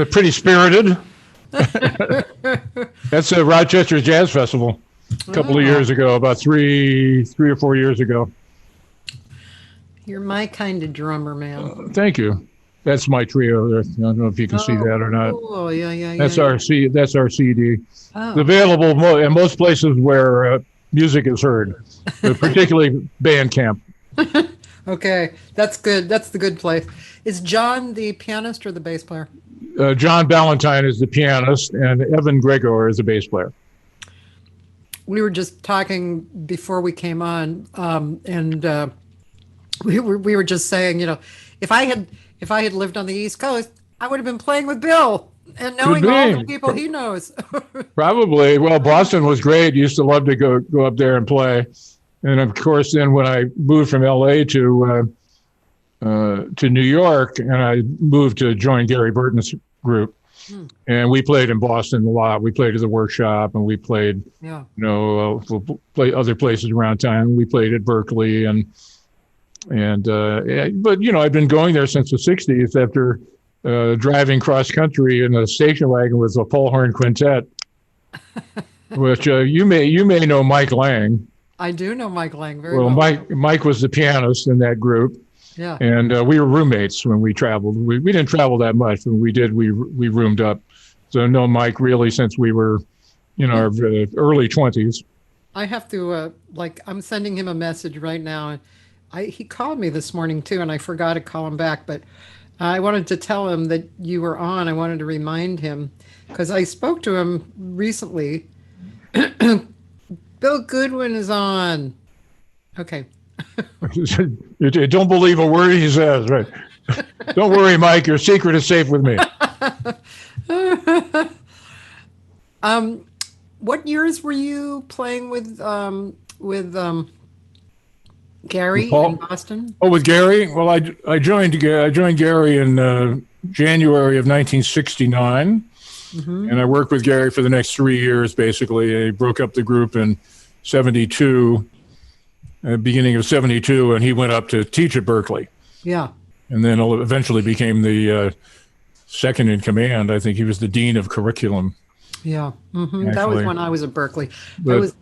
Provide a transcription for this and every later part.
pretty spirited. That's a Rochester Jazz Festival a couple of years ago, about three or 4 years ago. You're my kind of drummer, man. Thank you. That's my trio there. I don't know if you can see that or not. Oh, yeah. That's our CD. Oh. It's available in most places where music is heard, particularly Bandcamp. Okay, that's good. That's the good place. Is John the pianist or the bass player? John Ballantyne is the pianist, and Evan Gregor is the bass player. We were just talking before we came on, and we were just saying, if I had lived on the East Coast, I would have been playing with Bill and knowing all the people he knows. Probably. Well, Boston was great. Used to love to go up there and play. And of course, then when I moved from LA to New York, and I moved to join Gary Burton's group, and we played in Boston a lot. We played at the Workshop, and we played, we'll play other places around town. We played at Berkeley, but I've been going there since the '60s after driving cross country in a station wagon with a Paul Horn Quintet, which you may know Mike Lang. I do know Mike Lang very well. Mike was the pianist in that group. Yeah. And we were roommates when we traveled. We didn't travel that much. When we did, we roomed up. So I know Mike really since we were, our early 20s. I have to, I'm sending him a message right now. And he called me this morning too, and I forgot to call him back. But I wanted to tell him that you were on. I wanted to remind him because I spoke to him recently. Bill Goodwin is on. Okay. You don't believe a word he says, right? Don't worry, Mike. Your secret is safe with me. What years were you playing with Gary in Boston? Oh, with Gary? Well, I joined Gary in January of 1969. Mm-hmm. And I worked with Gary for the next 3 years, basically. I broke up the group in 72, beginning of 72, and he went up to teach at Berkeley. Yeah. And then eventually became the second in command. I think he was the dean of curriculum. Yeah. Mm-hmm. That was when I was at Berkeley. But,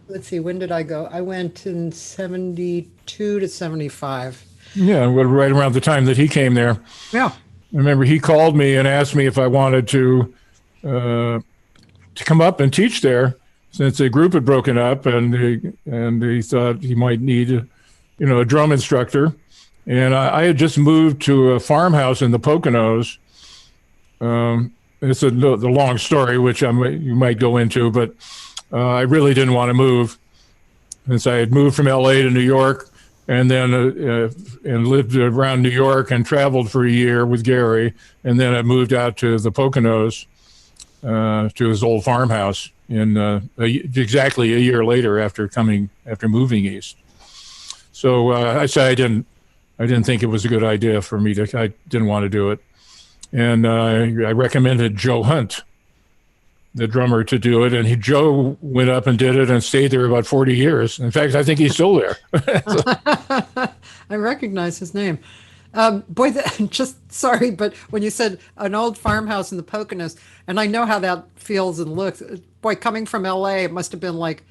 let's see, when did I go? I went in 72 to 75. Yeah, right around the time that he came there. Yeah. I remember he called me and asked me if I wanted to come up and teach there, since the group had broken up, and he thought he might need, a drum instructor. And I had just moved to a farmhouse in the Poconos. It's the long story, which you might go into, but I really didn't want to move, since I had moved from LA to New York. And then and lived around New York and traveled for a year with Gary. And then I moved out to the Poconos, to his old farmhouse exactly a year later after moving east. So I said I didn't think it was a good idea for me I didn't want to do it. And I recommended Joe Hunt, the drummer, to do it. And Joe went up and did it and stayed there about 40 years. In fact, I think he's still there. I recognize his name. Sorry, but when you said an old farmhouse in the Poconos, and I know how that feels and looks, boy, coming from LA, it must have been like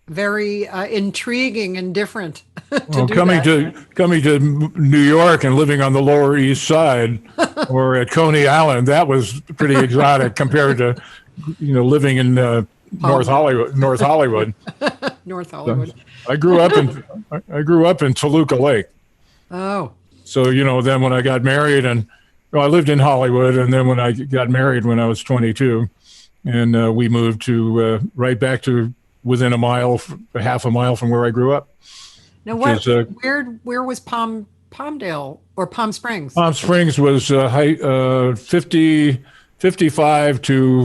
very intriguing and different. Coming to New York and living on the Lower East Side or at Coney Island, that was pretty exotic compared to living in North Hollywood. North Hollywood. I grew up in Toluca Lake. Oh. So then when I got married, I lived in Hollywood, and then when I got married when I was 22, and we moved to right back to within half a mile from where I grew up. Now, where was Palmdale or Palm Springs? Palm Springs was 55 to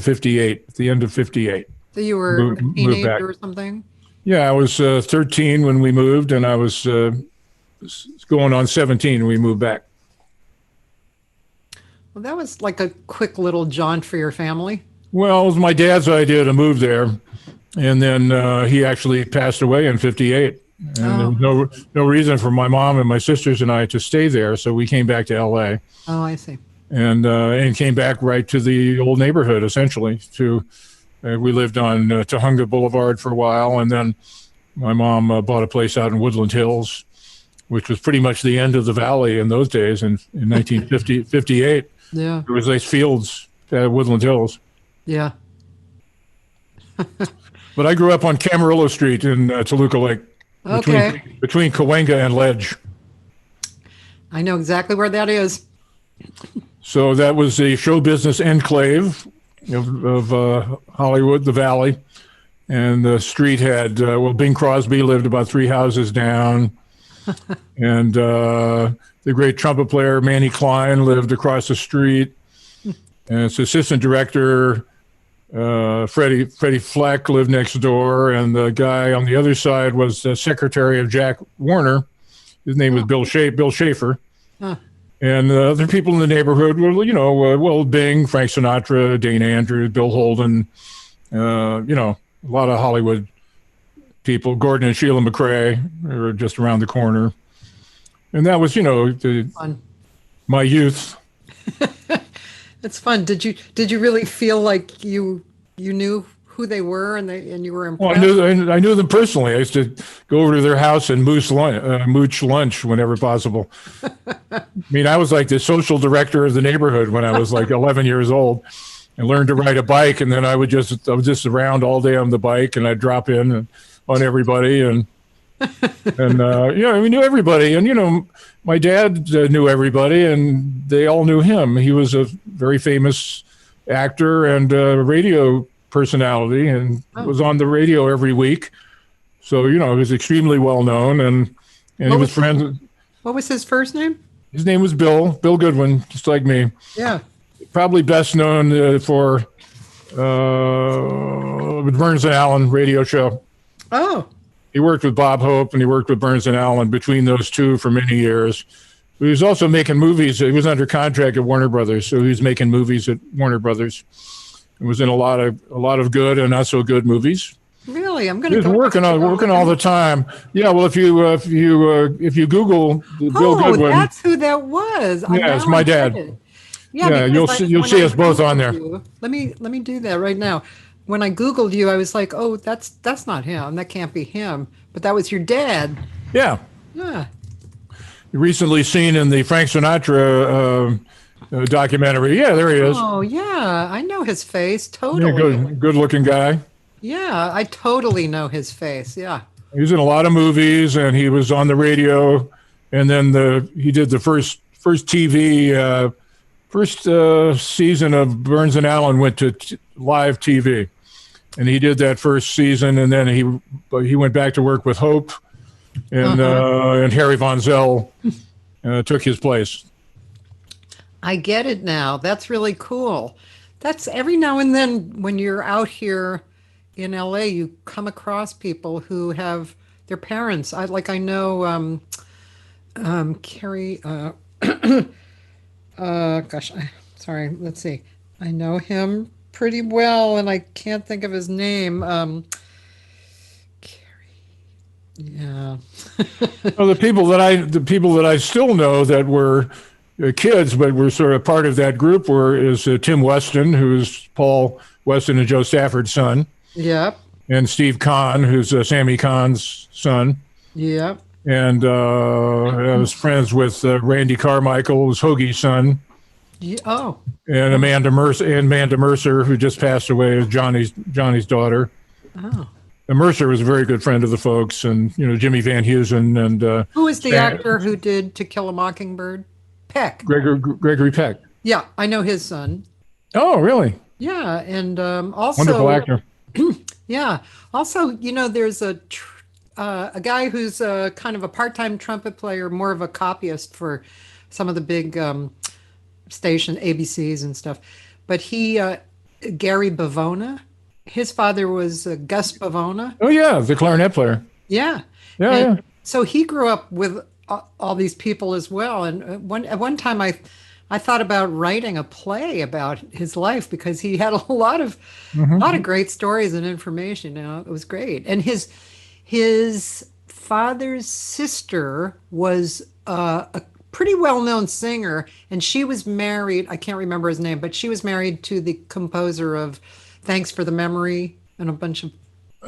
58, at the end of 58. So you were a teenager or something? Yeah, I was 13 when we moved, and I was going on 17 when we moved back. Well, that was like a quick little jaunt for your family. Well, it was my dad's idea to move there, and then he actually passed away in 58. and there was no reason for my mom and my sisters and I to stay there, so we came back to L.A. Oh, I see. And came back right to the old neighborhood, essentially. We lived on Tujunga Boulevard for a while, and then my mom bought a place out in Woodland Hills, which was pretty much the end of the valley in those days. In 1958, Yeah. there was nice fields at Woodland Hills. Yeah. But I grew up on Camarillo Street in Toluca Lake, Okay. between Cahuenga and Ledge. I know exactly where that is. So that was the show business enclave of Hollywood, the Valley. And the street had, Bing Crosby lived about 3 houses down. And the great trumpet player Manny Klein lived across the street. And its assistant director, Freddie Fleck, lived next door. And the guy on the other side was the secretary of Jack Warner. His name was Bill Schaefer. Huh. And other people in the neighborhood were, Bing, Frank Sinatra, Dane Andrews, Bill Holden, a lot of Hollywood people. Gordon and Sheila McRae were just around the corner. And that was, Fun. my youth. It's fun. Did you really feel like you knew who they were and you were impressed? Well, I knew them personally. I used to go over to their house and mooch lunch whenever possible. I mean, I was like the social director of the neighborhood when I was like 11 years old. I learned to ride a bike, and then I was just around all day on the bike, and I'd drop in on everybody, and we knew everybody, and my dad knew everybody, and they all knew him. He was a very famous actor and radio personality, and was on the radio every week. So he was extremely well known, and he was friends. What was his first name? His name was Bill Goodwin, just like me. Yeah. Probably best known for Burns and Allen radio show. Oh. He worked with Bob Hope and he worked with Burns and Allen between those two for many years. He was also making movies. He was under contract at Warner Brothers, so he was making movies at Warner Brothers. He was in a lot of good and not so good movies. Really, I'm going to. He was working all the time. Yeah, well, if you Google Bill Goodwin, that's who that was. Yeah, it's my dad. Yeah, you'll see us both on there. Let me do that right now. When I Googled you, I was like, oh, that's not him. That can't be him. But that was your dad. Yeah. Yeah. Recently seen in the Frank Sinatra documentary. Yeah, there he is. Oh, yeah. I know his face. Totally. Yeah, good looking guy. Yeah, I totally know his face. Yeah. He was in a lot of movies, and he was on the radio. And then he did the first TV. First season of Burns and Allen went to live TV, and he did that first season, and then he went back to work with Hope, and Harry Von Zell took his place. I get it now. That's really cool. That's every now and then when you're out here in LA, you come across people who have their parents. I know Carrie. Sorry. Let's see. I know him pretty well, and I can't think of his name. Carrie. Yeah. Well, the people that I still know that were kids, but were sort of part of that group is Tim Weston, who's Paul Weston and Joe Stafford's son. Yep. And Steve Kahn, who's Sammy Kahn's son. Yep. And I was friends with Randy Carmichael, who's Hoagie's son. Yeah, oh. And Amanda Mercer, who just passed away, is Johnny's daughter. Oh. And Mercer was a very good friend of the folks, and Jimmy Van Heusen and who is the actor who did To Kill a Mockingbird? Peck. Gregory Peck. Yeah, I know his son. Oh, really? Yeah, and also wonderful actor. Yeah. Also, there's a guy who's kind of a part-time trumpet player, more of a copyist for some of the big station ABCs and stuff. But Gary Bavona, his father was Gus Bavona. Oh yeah, the clarinet player. Yeah. Yeah. So he grew up with all these people as well. And at one time I thought about writing a play about his life because he had a lot of great stories and information. It was great. And his father's sister was a pretty well-known singer, and she was married. I can't remember his name, but she was married to the composer of "Thanks for the Memory" and a bunch of.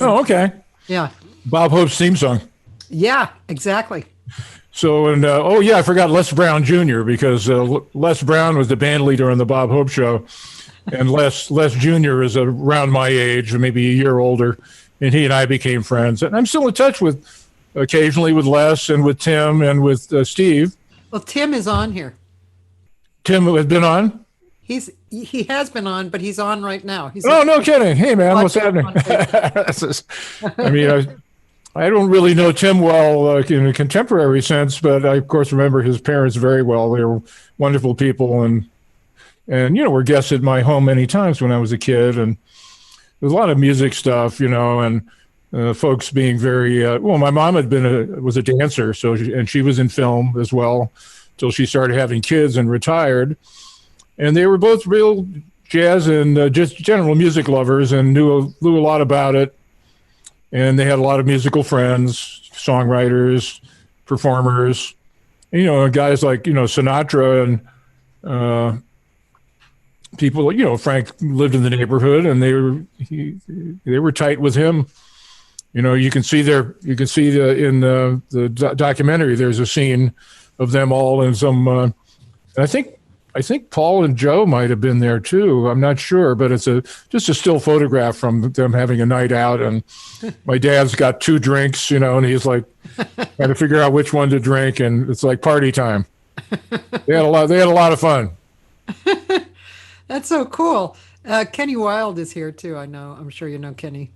Oh, okay. Yeah, Bob Hope's theme song. yeah, exactly. So, and oh yeah, I forgot Les Brown Jr. because Les Brown was the band leader on the Bob Hope show, and Les Jr. is around my age, maybe a year older, and he and I became friends. And I'm still in touch with occasionally with Les and with Tim and with Steve. Well, Tim is on here. Tim has been on. He has been on, but he's on right now. He's Oh, no kidding. Hey man, what's happening? I mean, I don't really know Tim well in a contemporary sense, but I, of course, remember his parents very well. They were wonderful people, and were guests at my home many times when I was a kid. And there's a lot of music stuff, and folks being very well. My mom was a dancer, and she was in film as well till she started having kids and retired. And they were both real jazz and just general music lovers, and knew a lot about it. And they had a lot of musical friends, songwriters, performers, guys like, Sinatra and people, Frank lived in the neighborhood, and they were tight with him. You can see in the documentary, there's a scene of them all in some, I think Paul and Joe might have been there too. I'm not sure, but it's just a still photograph from them having a night out. And my dad's got 2 drinks, and he's like trying to figure out which one to drink, and it's like party time. They had a lot of fun. That's so cool. Kenny Wilde is here too. I know. I'm sure you know Kenny.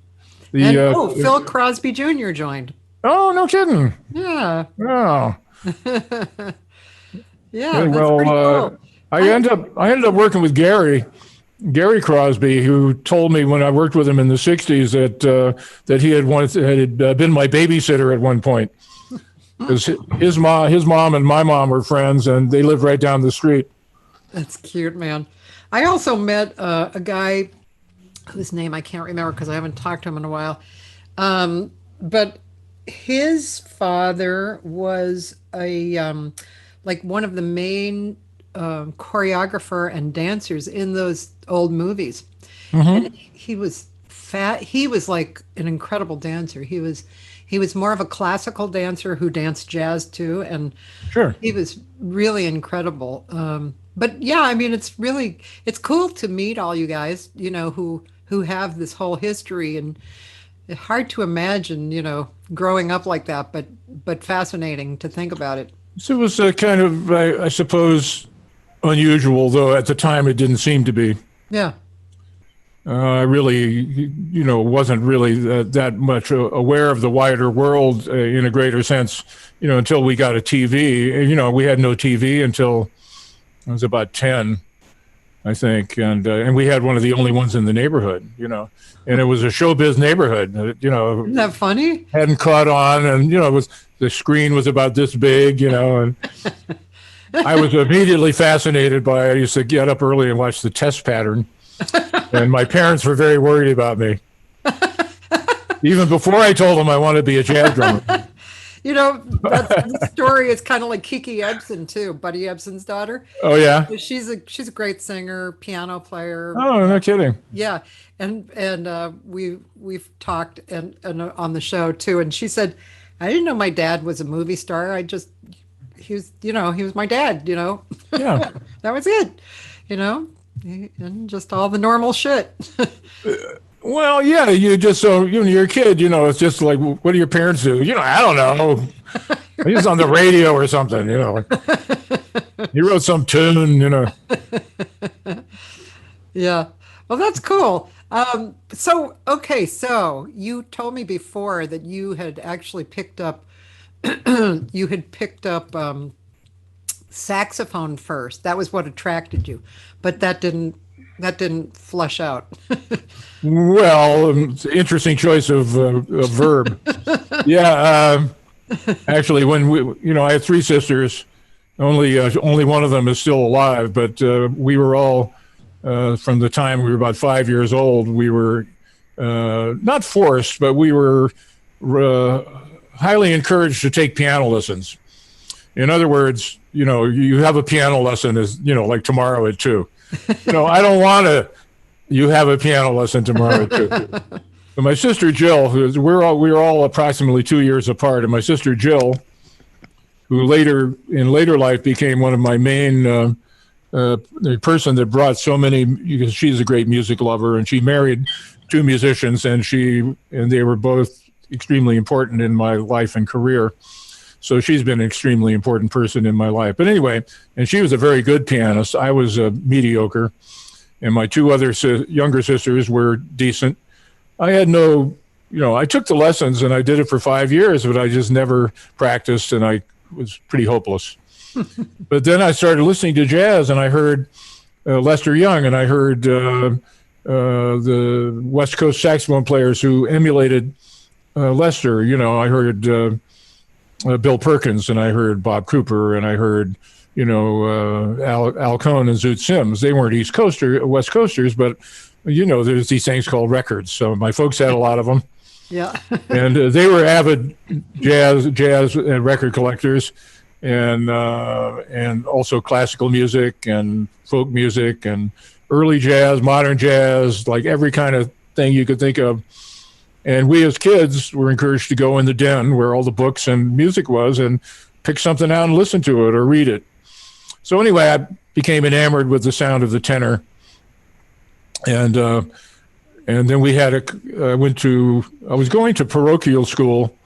Phil Crosby Jr. joined. Oh, no kidding. Yeah. Oh. Yeah. That's pretty cool. I ended up working with Gary Crosby, who told me when I worked with him in the '60s that he had been my babysitter at one point, because his mom and my mom were friends, and they lived right down the street. That's cute, man. I also met a guy whose name I can't remember because I haven't talked to him in a while, but his father was like one of the main choreographer and dancers in those old movies. Mm-hmm. And he was fat. He was like an incredible dancer. He was more of a classical dancer who danced jazz too, and sure, he was really incredible. But yeah, I mean, it's cool to meet all you guys, who have this whole history, and it's hard to imagine, growing up like that, but fascinating to think about it. So it was kind of, I suppose, unusual, though at the time it didn't seem to be. Yeah. I really, wasn't really that much aware of the wider world in a greater sense, until we got a TV. We had no TV until I was about 10, I think. And we had one of the only ones in the neighborhood, and it was a showbiz neighborhood, Isn't that funny? Hadn't caught on, and, the screen was about this big, and I was immediately fascinated by it. I used to get up early and watch the test pattern. And my parents were very worried about me. Even before I told them I wanted to be a jazz drummer. The story is kind of like Kiki Ebsen too, Buddy Ebsen's daughter. Oh yeah. She's a great singer, piano player. Oh, no kidding. Yeah. And we've talked and on the show too, and she said, I didn't know my dad was a movie star. He was my dad, Yeah. That was it, and just all the normal shit. Well, yeah, you just, you're a kid, it's just like, what do your parents do? I don't know. He's on the radio or something, He wrote some tune, Yeah. Well, that's cool. So you told me before that you had actually picked up saxophone first. That was what attracted you, but that didn't flush out. Well, it's an interesting choice of verb. Yeah. Actually, when I had 3 sisters, only one of them is still alive, but we were all, from the time we were about 5 years old, we were not forced, but we were highly encouraged to take piano lessons. In other words, you have a piano lesson like tomorrow at 2. I don't want to. You have a piano lesson tomorrow at 2. So my sister Jill, we were all approximately 2 years apart, and my sister Jill, who in later life became one of my main the person that brought so many, because she's a great music lover, and she married 2 musicians, and they were both extremely important in my life and career. So she's been an extremely important person in my life. But anyway, and she was a very good pianist. I was mediocre, and my 2 other younger sisters were decent. I had I took the lessons and I did it for 5 years, but I just never practiced, and I was pretty hopeless. But then I started listening to jazz, and I heard Lester Young, and I heard the West Coast saxophone players who emulated Lester. I heard Bill Perkins, and I heard Bob Cooper, and I heard Al Cohn and Zoot Sims. They weren't West Coasters, but there's these things called records. So my folks had a lot of them. Yeah. And they were avid jazz and record collectors, and also classical music and folk music and early jazz, modern jazz, like every kind of thing you could think of. And we as kids were encouraged to go in the den where all the books and music was and pick something out and listen to it or read it. So anyway, I became enamored with the sound of the tenor. And then I was going to parochial school.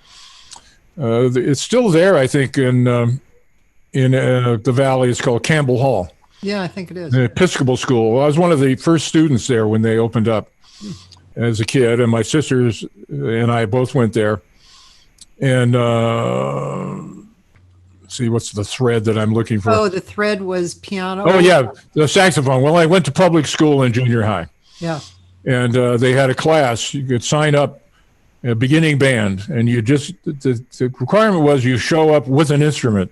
It's still there, I think, in the Valley. It's called Campbell Hall. Yeah, I think it is. An Episcopal school. I was one of the first students there when they opened up as a kid, and my sisters and I both went there. And let's see, what's the thread that I'm looking for? Oh, the thread was piano. Oh, yeah, the saxophone. Well, I went to public school in junior high. Yeah. And they had a class. You could sign up, a beginning band, and the requirement was you show up with an instrument.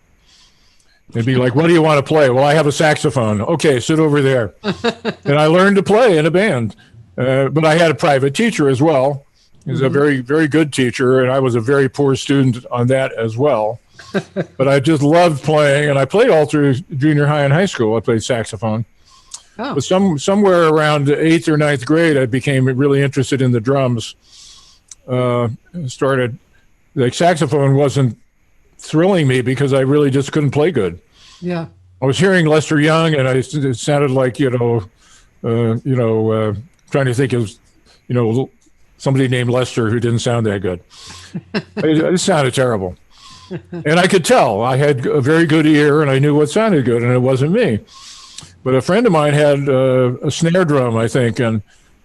They'd be like, what do you want to play? Well, I have a saxophone. Okay, sit over there. And I learned to play in a band. But I had a private teacher as well. He was a very, very good teacher, and I was a very poor student on that as well. But I just loved playing, and I played all through junior high and high school. I played saxophone. Oh. But somewhere around 8th or 9th grade, I became really interested in the drums. Saxophone wasn't thrilling me because I really just couldn't play good. Yeah. I was hearing Lester Young, and it sounded like, trying to think of, somebody named Lester who didn't sound that good. It sounded terrible. And I could tell. I had a very good ear, and I knew what sounded good, and it wasn't me. But a friend of mine had a snare drum, I think, and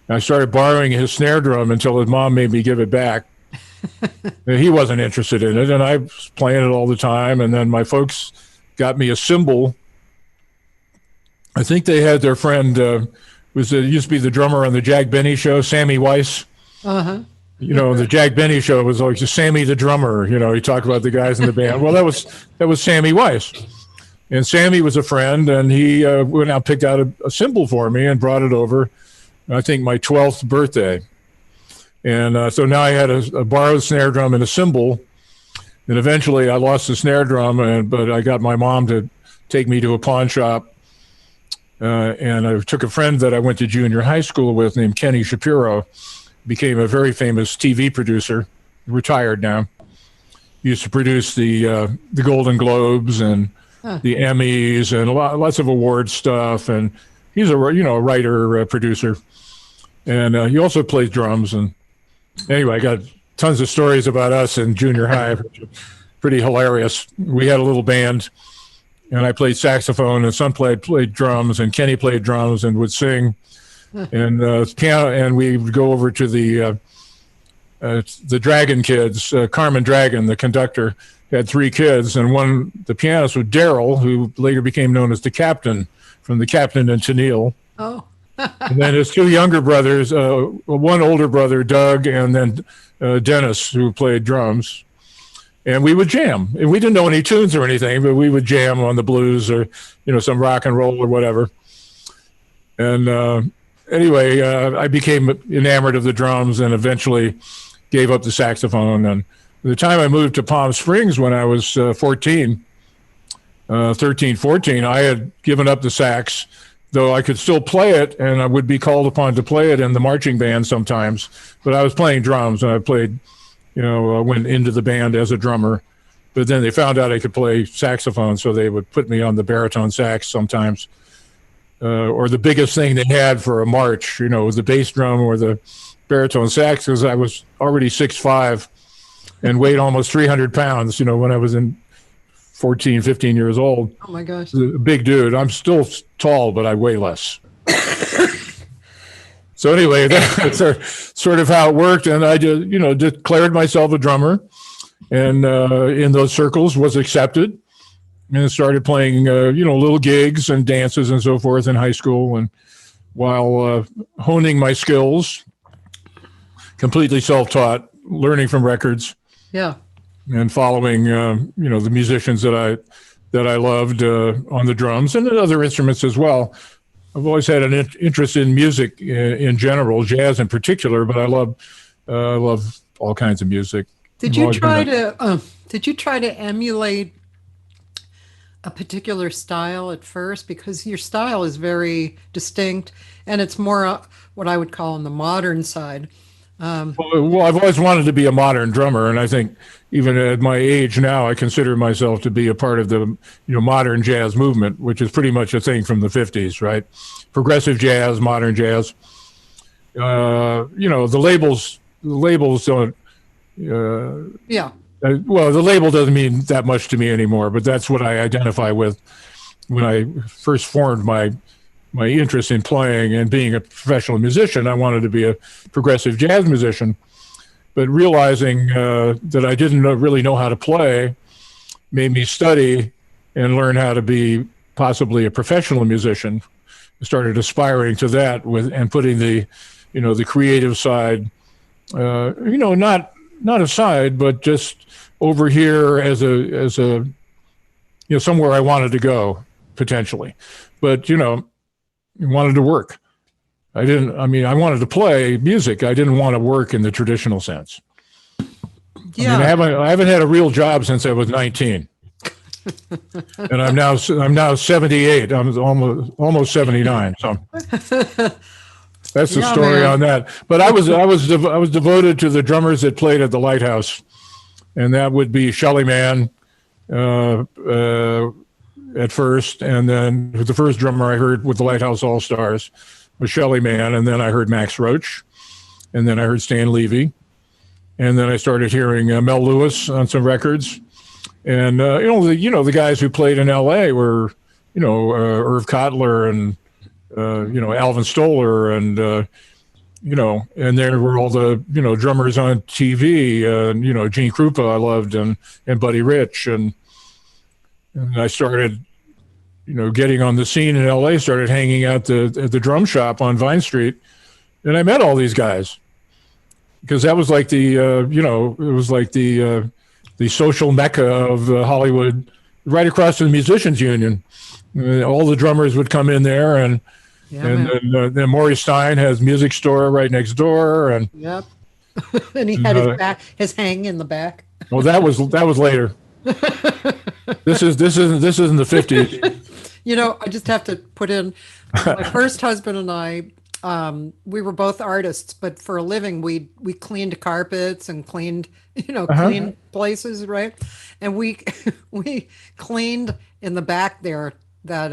I started borrowing his snare drum until his mom made me give it back. He wasn't interested in it, and I was playing it all the time. And then my folks got me a cymbal. I think they had their friend, used to be the drummer on the Jack Benny show, Sammy Weiss. Uh-huh. The Jack Benny show was like just Sammy the drummer. He talked about the guys in the band. Well, that was Sammy Weiss. And Sammy was a friend, and he went out, picked out a cymbal for me and brought it over, I think, my 12th birthday. And so now I had a borrowed snare drum and a cymbal. And eventually I lost the snare drum, but I got my mom to take me to a pawn shop. And I took a friend that I went to junior high school with named Kenny Shapiro, became a very famous TV producer, retired now. He used to produce the Golden Globes and the Emmys and lots of award stuff. And he's a writer, producer. And he also plays drums. And anyway, I got tons of stories about us in junior high, which are pretty hilarious. We had a little band, and I played saxophone, and son played drums, and Kenny played drums and would sing, and piano. And we would go over to the Dragon kids. Carmen Dragon, the conductor, had 3 kids, and the pianist was Daryl, who later became known as the Captain, from the Captain and Tennille. Oh. And then his 2 younger brothers, one older brother, Doug, and then Dennis, who played drums. And we would jam. And we didn't know any tunes or anything, but we would jam on the blues or, some rock and roll or whatever. And anyway, I became enamored of the drums and eventually gave up the saxophone. And the time I moved to Palm Springs when I was 13, 14, I had given up the sax, though I could still play it, and I would be called upon to play it in the marching band sometimes. But I was playing drums, and I played, went into the band as a drummer. But then they found out I could play saxophone, so they would put me on the baritone sax sometimes. Or the biggest thing they had for a march, was the bass drum or the baritone sax, because I was already 6'5" and weighed almost 300 pounds, when I was 14, 15 years old. Oh my gosh. A big dude. I'm still tall, but I weigh less. So anyway, that's sort of how it worked. And I just, declared myself a drummer, and in those circles was accepted, and started playing, little gigs and dances and so forth in high school. And while honing my skills, completely self-taught, learning from records. Yeah. And following, the musicians that I loved on the drums and other instruments as well. I've always had an interest in music in general, jazz in particular, but I love all kinds of music. Did you try to emulate a particular style at first? Because your style is very distinct, and it's more what I would call on the modern side. Well, I've always wanted to be a modern drummer, and I think even at my age now, I consider myself to be a part of the modern jazz movement, which is pretty much a thing from the 50s, right? Progressive jazz, modern jazz. The labels don't. Yeah. Well, the label doesn't mean that much to me anymore, but that's what I identify with when I first formed my interest in playing and being a professional musician. I wanted to be a progressive jazz musician, but realizing that I didn't really know how to play made me study and learn how to be possibly a professional musician. I started aspiring to that and putting the creative side, not aside, but just over here as a somewhere I wanted to go potentially, but wanted to work. I wanted to play music. I didn't want to work in the traditional sense. Yeah. I haven't had a real job since I was 19. And I'm now 78. I'm almost 79. So that's the story on that. But I was devoted to the drummers that played at the Lighthouse, and that would be Shelly Manne at first, and then the first drummer I heard with the Lighthouse All Stars was Shelly Manne, and then I heard Max Roach, and then I heard Stan Levy, and then I started hearing Mel Lewis on some records, and the guys who played in L.A. were Irv Cotler and Alvin Stoller and and there were all the drummers on TV, Gene Krupa I loved, and Buddy Rich, and I started getting on the scene in LA, started hanging out at the drum shop on Vine Street, and I met all these guys because that was like the it was like the social mecca of Hollywood, right across from the Musicians Union. All the drummers would come in there, and then Maury Stein has music store right next door, and yep. And he had his hang in the back. Well, that was later. This isn't the 50s. I just have to put in my first husband and I. We were both artists, but for a living, we cleaned carpets and cleaned clean places, right? And we cleaned in the back there that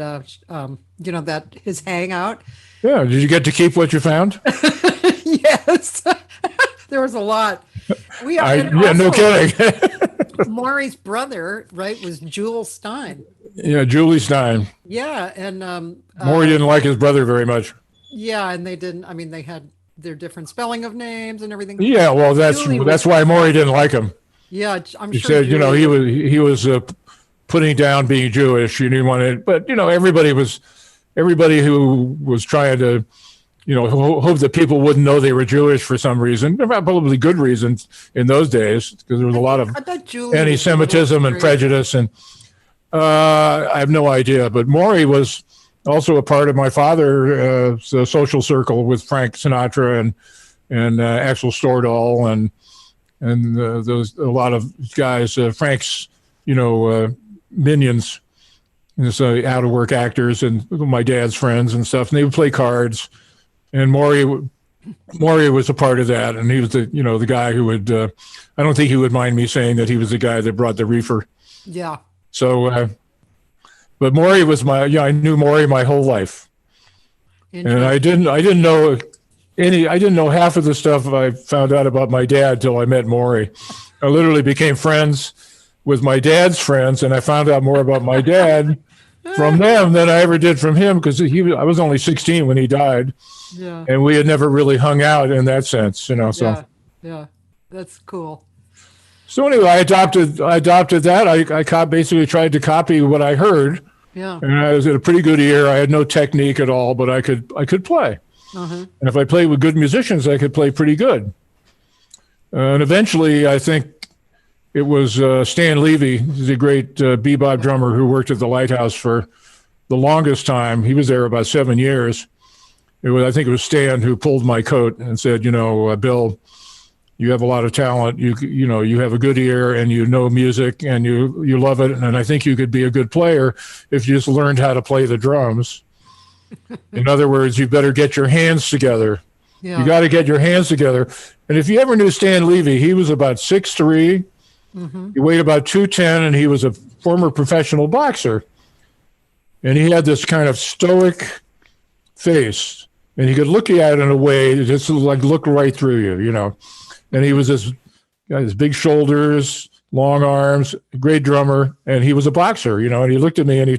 that his hangout. Yeah. Did you get to keep what you found? Yes. There was a lot. No kidding. Maury's brother, right, was Jewel Stein. Yeah, Julie Stein. Yeah, and Maury didn't like his brother very much. Yeah, and they didn't. I mean, they had their different spelling of names and everything. Yeah, well, that's why Maury didn't like him. Yeah, I'm he sure. He said, he was putting down being Jewish. You didn't want it, but everybody who was trying to, hope that people wouldn't know they were Jewish for some reason. Probably good reasons in those days, because there was a lot of anti-Semitism and prejudice, and I have no idea. But Maury was also a part of my father's social circle with Frank Sinatra and Axel Stordahl and a lot of guys, Frank's, minions, so out of work actors and my dad's friends and stuff, and they would play cards. And Maury was a part of that, and he was the guy who would. I don't think he would mind me saying that he was the guy that brought the reefer. Yeah. So, but Maury was I knew Maury my whole life, and I didn't know half of the stuff I found out about my dad till I met Maury. I literally became friends with my dad's friends, and I found out more about my dad from them than I ever did from him, because I was only 16 when he died. Yeah. And we had never really hung out in that sense, So yeah, that's cool. So anyway, I adopted that. I basically tried to copy what I heard. Yeah. And I was at a pretty good ear. I had no technique at all, but I could play. Uh-huh. And if I played with good musicians, I could play pretty good. And eventually, I think it was Stan Levy, he's a great bebop drummer who worked at the Lighthouse for the longest time. He was there about 7 years. I think it was Stan who pulled my coat and said, Bill, you have a lot of talent. You have a good ear, and you know music, and you love it. And I think you could be a good player if you just learned how to play the drums. In other words, you better get your hands together. Yeah. You got to get your hands together. And if you ever knew Stan Levy, he was about 6'3". Mm-hmm. He weighed about 210, and he was a former professional boxer. And he had this kind of stoic face, and he could look at it in a way that just like look right through you, And he was got his big shoulders, long arms, great drummer, and he was a boxer, And he looked at me and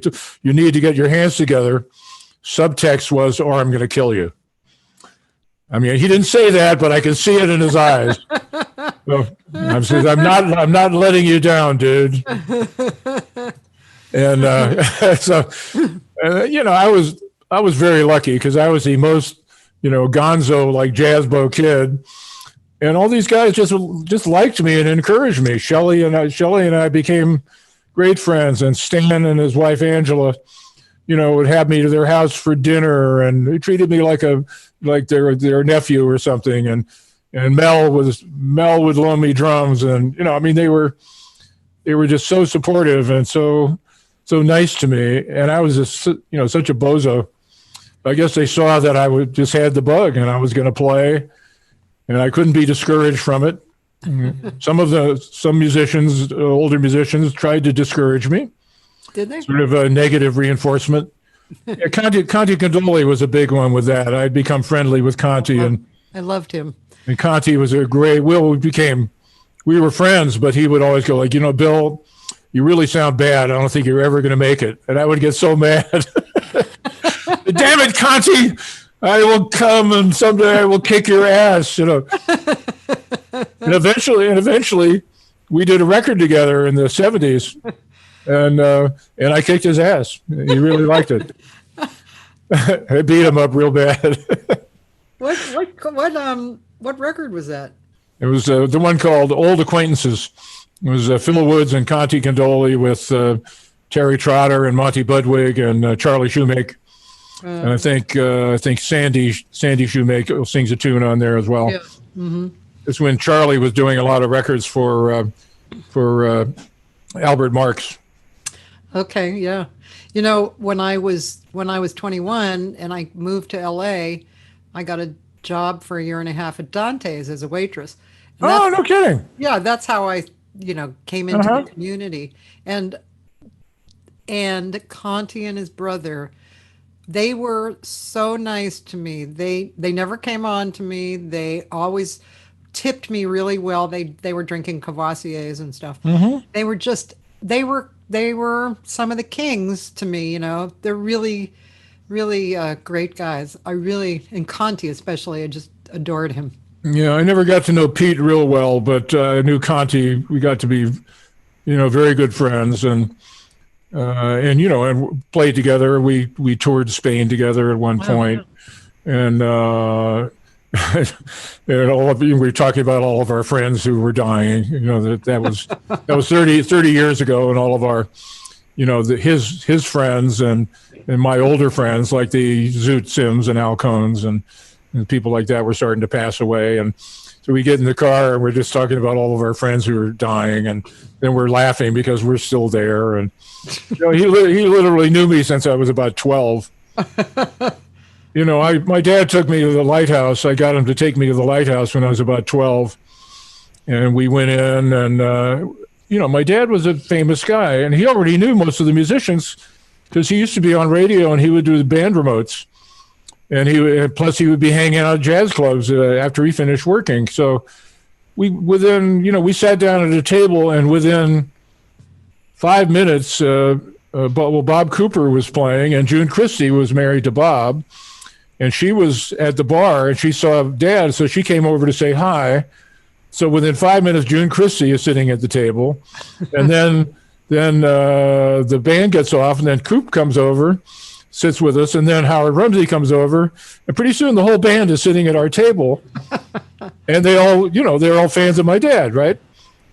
you need to get your hands together. Subtext was, or I'm going to kill you. I mean, he didn't say that, but I can see it in his eyes. So I'm not letting you down, dude. And I was very lucky, because I was the most, gonzo, like jazzbo kid. And all these guys just liked me and encouraged me. Shelley and I became great friends, and Stan and his wife Angela, would have me to their house for dinner, and they treated me like their nephew or something. And Mel would loan me drums, and they were just so supportive and so nice to me. And I was just such a bozo. I guess they saw that I just had the bug, and I was going to play. And I couldn't be discouraged from it. Some musicians, older musicians, tried to discourage me. Did they? Sort of a negative reinforcement. Yeah, Conti Condoli was a big one with that. I'd become friendly with Conti, and I loved him. And Conti was a great. We were friends, but he would always go like, Bill, you really sound bad. I don't think you're ever going to make it. And I would get so mad. Damn it, Conti! I will come, and someday I will kick your ass, And eventually, we did a record together in the 70s, and I kicked his ass. He really liked it. I beat him up real bad. What record was that? It was the one called Old Acquaintances. It was Phil Woods and Conti Condoli with Terry Trotter and Monty Budwig and Charlie Shoemake. And I think Sandy Shoemake sings a tune on there as well. Yeah. Mm-hmm. It's when Charlie was doing a lot of records for Albert Marx. Okay, yeah. When I was 21 and I moved to LA, I got a job for a year and a half at Dante's as a waitress. Oh, no kidding. Yeah, that's how I, came into the community. And Conti and his brother, they were so nice to me. They never came on to me. They always tipped me really well. They were drinking Cavassiers and stuff. Mm-hmm. They were some of the kings to me. They're really, really great guys. And Conti especially, I just adored him. Yeah, I never got to know Pete real well, but I knew Conti. We got to be, very good friends, and played together. We toured Spain together at one point. And we were talking about all of our friends who were dying. That was 30 years ago, and all of our, his friends and my older friends like the Zoot Sims and Al Cones and and people like that were starting to pass away. And so we get in the car and we're just talking about all of our friends who are dying, and then we're laughing because we're still there. And he literally knew me since I was about 12. My dad took me to the lighthouse. I got him to take me to the lighthouse when I was about 12, and we went in. And my dad was a famous guy, and he already knew most of the musicians because he used to be on radio and he would do the band remotes. And he would be hanging out at jazz clubs after he finished working. So we sat down at a table, and within 5 minutes, Bob Cooper was playing, and June Christie was married to Bob, and she was at the bar, and she saw Dad, so she came over to say hi. So within 5 minutes, June Christie is sitting at the table, and then the band gets off, and then Coop comes over, sits with us, and then Howard Rumsey comes over, and pretty soon the whole band is sitting at our table, and they're all fans of my dad, right?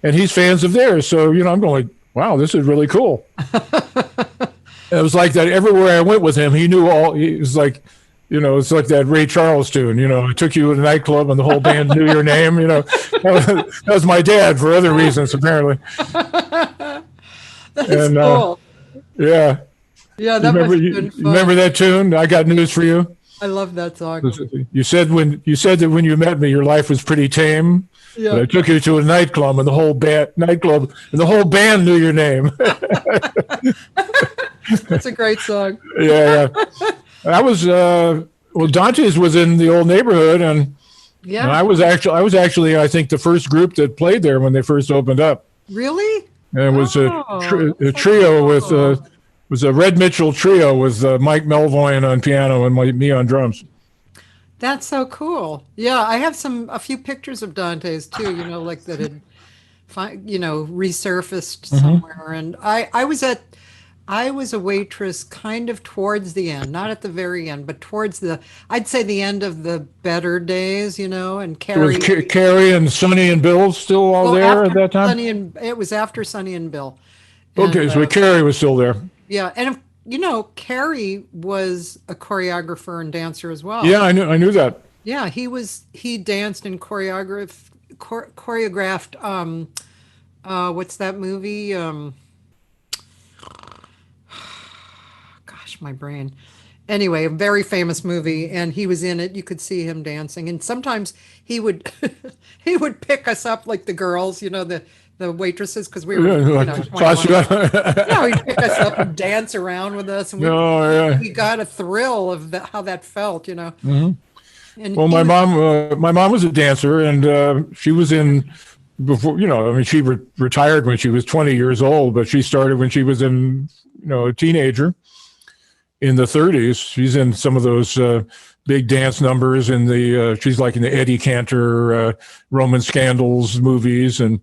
And he's fans of theirs. So, I'm going, wow, this is really cool. It was like that everywhere I went with him. He knew all. It was like, it's like that Ray Charles tune. I took you to a nightclub and the whole band knew your name. That was my dad for other reasons, apparently. That's cool. Yeah. Yeah, that must have been fun. Remember that tune? I Got News for You. I love that song. You said that when you met me, your life was pretty tame. Yeah. But I took you to a nightclub, and the whole band knew your name. That's a great song. Yeah. I was Dante's was in the old neighborhood, and I was actually I think the first group that played there when they first opened up. Really? And it was a trio with. It was a Red Mitchell trio with Mike Melvoin on piano and me on drums. That's so cool. Yeah, I have a few pictures of Dante's too, like that had, resurfaced somewhere. And I was a waitress kind of towards the end, not at the very end, but towards I'd say the end of the better days, and Carrie. Was Carrie and Sonny and Bill still all there at that time? It was after Sonny and Bill. Okay, so Carrie was still there. Yeah, and Carrie was a choreographer and dancer as well. Yeah, I knew that. Yeah, he danced and choreographed. What's that movie? Gosh, my brain. Anyway, a very famous movie, and he was in it. You could see him dancing, and sometimes he would he would pick us up like the girls, the waitresses, because we were, 21. He'd pick us up and dance around with us, and we got a thrill of how that felt, Mm-hmm. And well, my mom was a dancer, and she was in before, she retired when she was 20 years old, but she started when she was a teenager in the 30s. She's in some of those big dance numbers she's like in the Eddie Cantor, Roman Scandals movies, and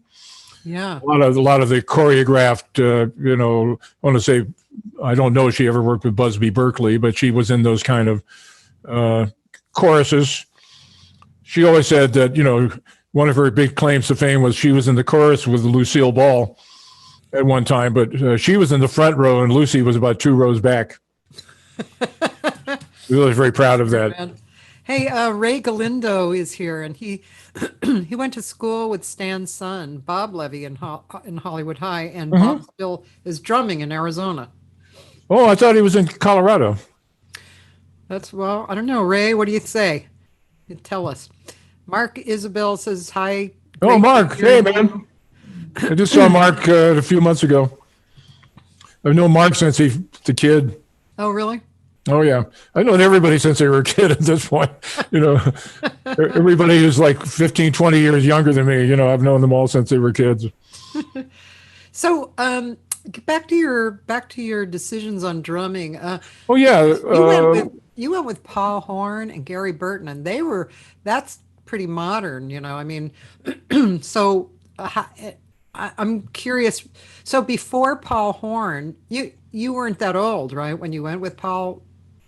yeah, a lot of the choreographed, I want to say, I don't know if she ever worked with Busby Berkeley, but she was in those kind of choruses. She always said that, one of her big claims to fame was she was in the chorus with Lucille Ball at one time, but she was in the front row and Lucy was about 2 rows back. Really very proud of that. Hey, Ray Galindo is here, and he went to school with Stan's son, Bob Levy, in Hollywood High, and Bob still is drumming in Arizona. Oh, I thought he was in Colorado. I don't know. Ray, what do you say? Tell us. Mark Isabel says hi. Oh, Mark. Hey, man. I just saw Mark a few months ago. I've known Mark since the kid. Oh, really? Oh, yeah. I've known everybody since they were a kid at this point. Everybody who's like 15, 20 years younger than me, I've known them all since they were kids. So, back to your decisions on drumming. Oh, yeah. You went with Paul Horn and Gary Burton, and that's pretty modern, I mean, so I'm curious. So before Paul Horn, you weren't that old, right, when you went with Paul?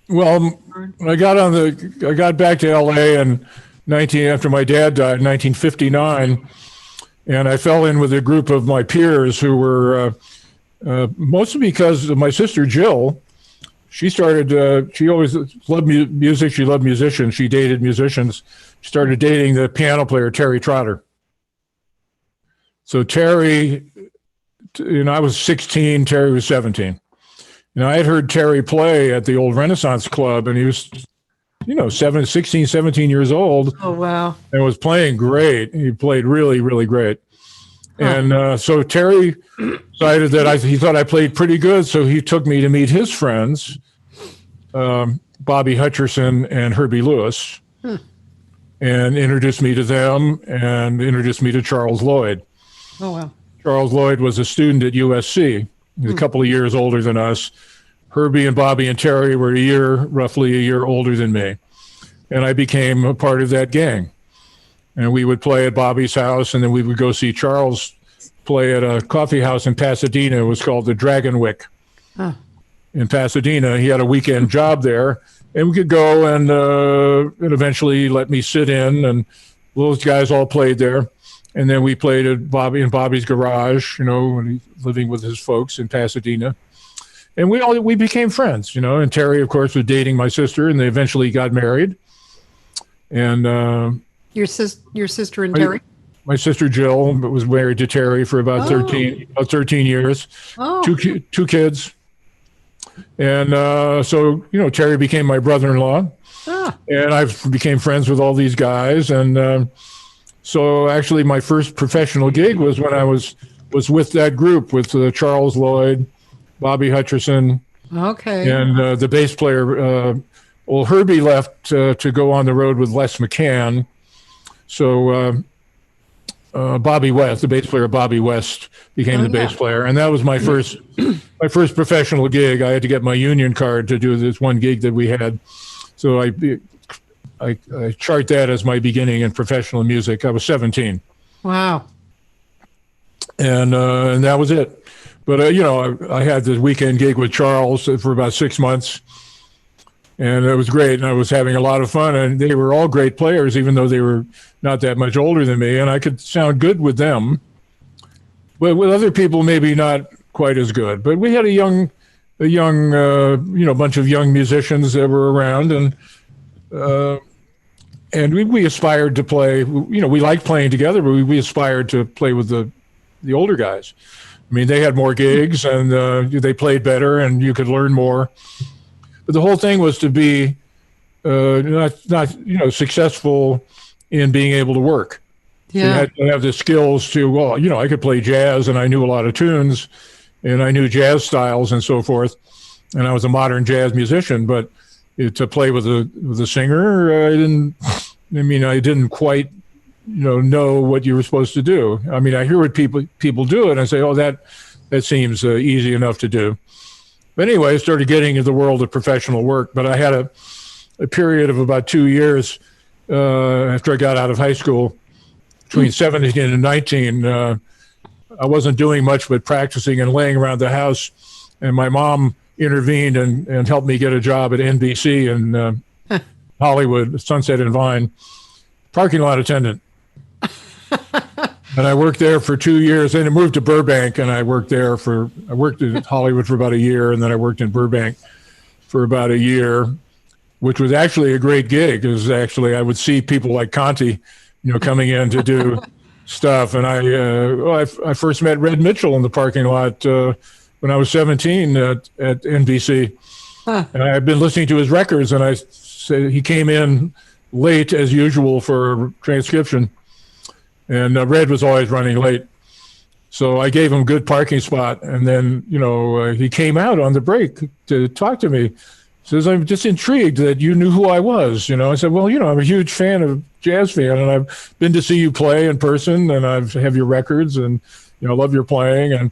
Well, when I got back to LA after my dad died in 1959, and I fell in with a group of my peers who were mostly because of my sister Jill. she started, she always loved music. She loved musicians. She dated musicians. She started dating the piano player, Terry Trotter. So Terry, I was 16, Terry was 17. I had heard Terry play at the old Renaissance Club, and he was, 16, 17 years old. Oh, wow. And was playing great. He played really, really great. Huh. And so Terry decided that he thought I played pretty good, so he took me to meet his friends, Bobby Hutcherson and Herbie Lewis, and introduced me to them and introduced me to Charles Lloyd. Oh, wow. Charles Lloyd was a student at USC. He's a couple of years older than us. Herbie and Bobby and Terry were roughly a year older than me. And I became a part of that gang. And we would play at Bobby's house, and then we would go see Charles play at a coffee house in Pasadena. It was called the Dragonwick in Pasadena. He had a weekend job there, and we could go and eventually let me sit in, and those guys all played there. And then we played at Bobby's garage, when he living with his folks in Pasadena. And we became friends, and Terry, of course, was dating my sister, and they eventually got married. And your sister and Terry? My sister Jill was married to Terry for about 13 years. Oh. Two kids. And so Terry became my brother-in-law. And I became friends with all these guys. And so actually my first professional gig was when I was with that group, with Charles Lloyd, Bobby Hutcherson, and the bass player. Herbie left to go on the road with Les McCann. So Bobby West, the bass player Bobby West, became the bass player. And that was my first professional gig. I had to get my union card to do this one gig that we had. So I chart that as my beginning in professional music. I was 17. Wow. And that was it. But, I had this weekend gig with Charles for about 6 months. And it was great. And I was having a lot of fun. And they were all great players, even though they were not that much older than me. And I could sound good with them. But with other people, maybe not quite as good. But we had a young bunch of young musicians that were around. And we aspired to play, we liked playing together, but we aspired to play with the older guys. I mean, they had more gigs and they played better and you could learn more. But the whole thing was to be not successful in being able to work. Yeah. So you had to have the skills to, I could play jazz and I knew a lot of tunes and I knew jazz styles and so forth. And I was a modern jazz musician, but to play with a singer, I didn't quite, know what you were supposed to do. I mean, I hear what people do, and I say, oh, that seems easy enough to do. But anyway, I started getting into the world of professional work. But I had a period of about 2 years after I got out of high school, between 17 and 19. I wasn't doing much but practicing and laying around the house, and my mom intervened and helped me get a job at NBC in Hollywood, Sunset and Vine, parking lot attendant. And I worked there for 2 years. Then I moved to Burbank, and I worked in Hollywood for about a year, and then I worked in Burbank for about a year, which was actually a great gig. It was actually, I would see people like Conti, coming in to do stuff. And I first met Red Mitchell in the parking lot when I was 17 at NBC. Huh. And I had been listening to his records, and I said he came in late as usual for transcription. And Red was always running late. So I gave him a good parking spot. And then, he came out on the break to talk to me. He says, I'm just intrigued that you knew who I was. I said, well, I'm a huge jazz fan, and I've been to see you play in person, and I have your records, and, love your playing. And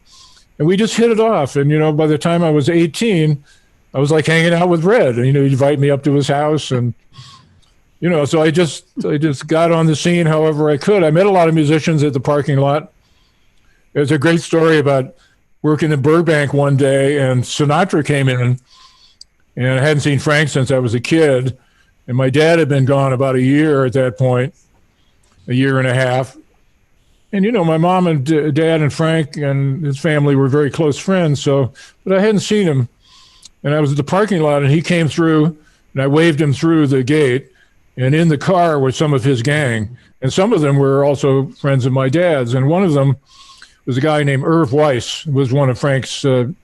we just hit it off. And, by the time I was 18, I was like hanging out with Red. And, he'd invite me up to his house. And, so I just got on the scene however I could. I met a lot of musicians at the parking lot. There's a great story about working in Burbank one day, and Sinatra came in, and I hadn't seen Frank since I was a kid. And my dad had been gone about a year at that point, a year and a half. And, my mom and dad and Frank and his family were very close friends. But I hadn't seen him. And I was at the parking lot, and he came through, and I waved him through the gate. And in the car was some of his gang, and some of them were also friends of my dad's. And one of them was a guy named Irv Weiss, who was one of Frank's, the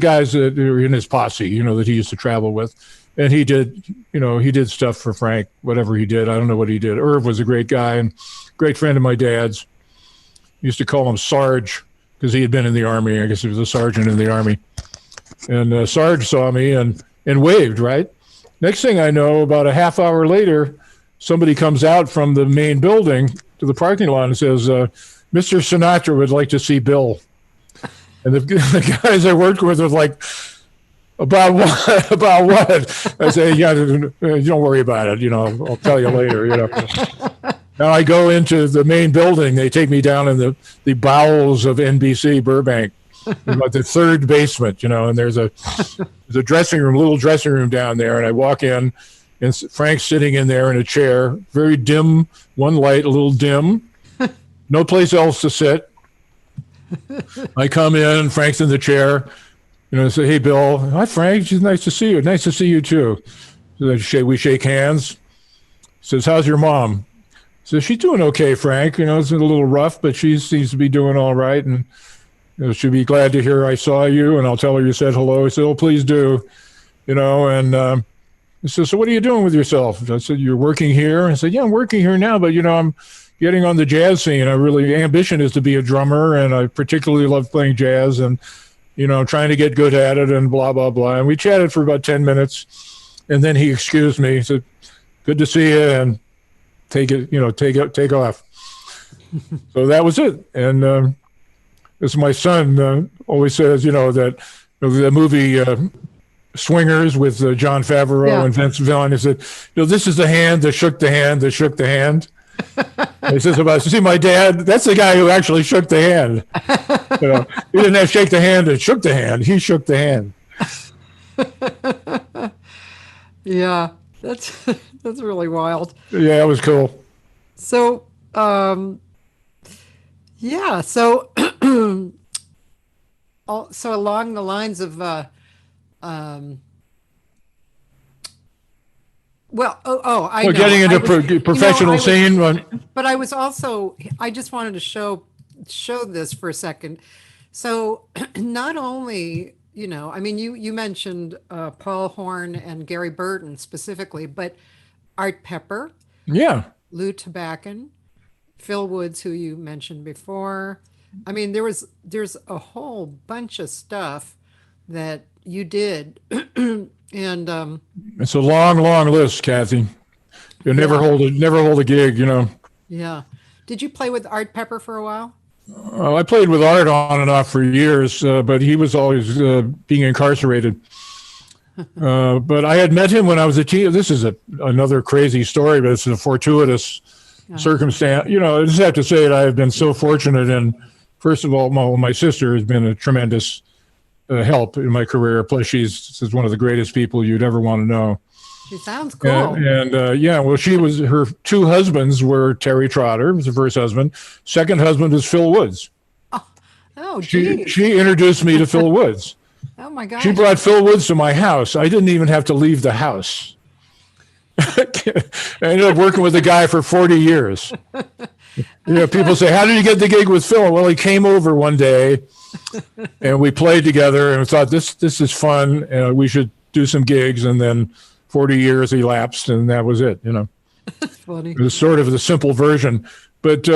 guys that were in his posse, that he used to travel with. And he did stuff for Frank, whatever he did. I don't know what he did. Irv was a great guy and great friend of my dad's. Used to call him Sarge because he had been in the Army. I guess he was a sergeant in the Army. And Sarge saw me and waved, right? Next thing I know, about a half hour later, somebody comes out from the main building to the parking lot and says, Mr. Sinatra would like to see Bill. And the guys I worked with was like, about what? About what? I say, yeah, don't worry about it. I'll tell you later. Now I go into the main building. They take me down in the bowels of NBC Burbank, about the third basement. And there's a little dressing room down there. And I walk in, and Frank's sitting in there in a chair, very dim, one light, a little dim, no place else to sit. I come in, Frank's in the chair. I say, hey, Bill. Hi, Frank. It's nice to see you. Nice to see you, too. So we shake hands. He says, how's your mom? So she's doing okay, Frank. It's a little rough, but she seems to be doing all right. And she'll be glad to hear I saw you, and I'll tell her you said hello. He said, oh, please do. And he said, so what are you doing with yourself? I said, you're working here? I said, yeah, I'm working here now, but, I'm getting on the jazz scene. Ambition is to be a drummer, and I particularly love playing jazz and, trying to get good at it and blah, blah, blah. And we chatted for about 10 minutes, and then he excused me. He said, good to see you, and take off. So that was it. And as my son always says, that the movie Swingers with John Favreau and Vince Vaughn, he said, this is the hand that shook the hand that shook the hand. He says see, my dad, that's the guy who actually shook the hand. He didn't have to shake the hand and shook the hand. He shook the hand. Yeah, that's really wild. Yeah, it was cool. So, so so along the lines of I know. Getting into professional scene. But I just wanted to show this for a second. So not only, you mentioned Paul Horn and Gary Burton specifically, but Art Pepper, Lou Tabakin, Phil Woods, who you mentioned before. There's a whole bunch of stuff that you did. And it's a long, long list, Cathy. You never hold a gig, Yeah. Did you play with Art Pepper for a while? I played with Art on and off for years, but he was always being incarcerated. But I had met him when I was a teen. This is another crazy story, but it's a fortuitous circumstance. I just have to say that I have been so fortunate. And first of all, my sister has been a tremendous help in my career. Plus, she's one of the greatest people you'd ever want to know. She sounds cool. She was, her two husbands were Terry Trotter, was her first husband. Second husband was Phil Woods. Geez. She introduced me to Phil Woods. Oh my God. She brought Phil Woods to my house. I didn't even have to leave the house. I ended up working with the guy for 40 years. People say, how did you get the gig with Phil? Well, he came over one day and we played together and we thought this is fun and we should do some gigs. And then 40 years elapsed and that was it. That's funny. It was sort of the simple version, but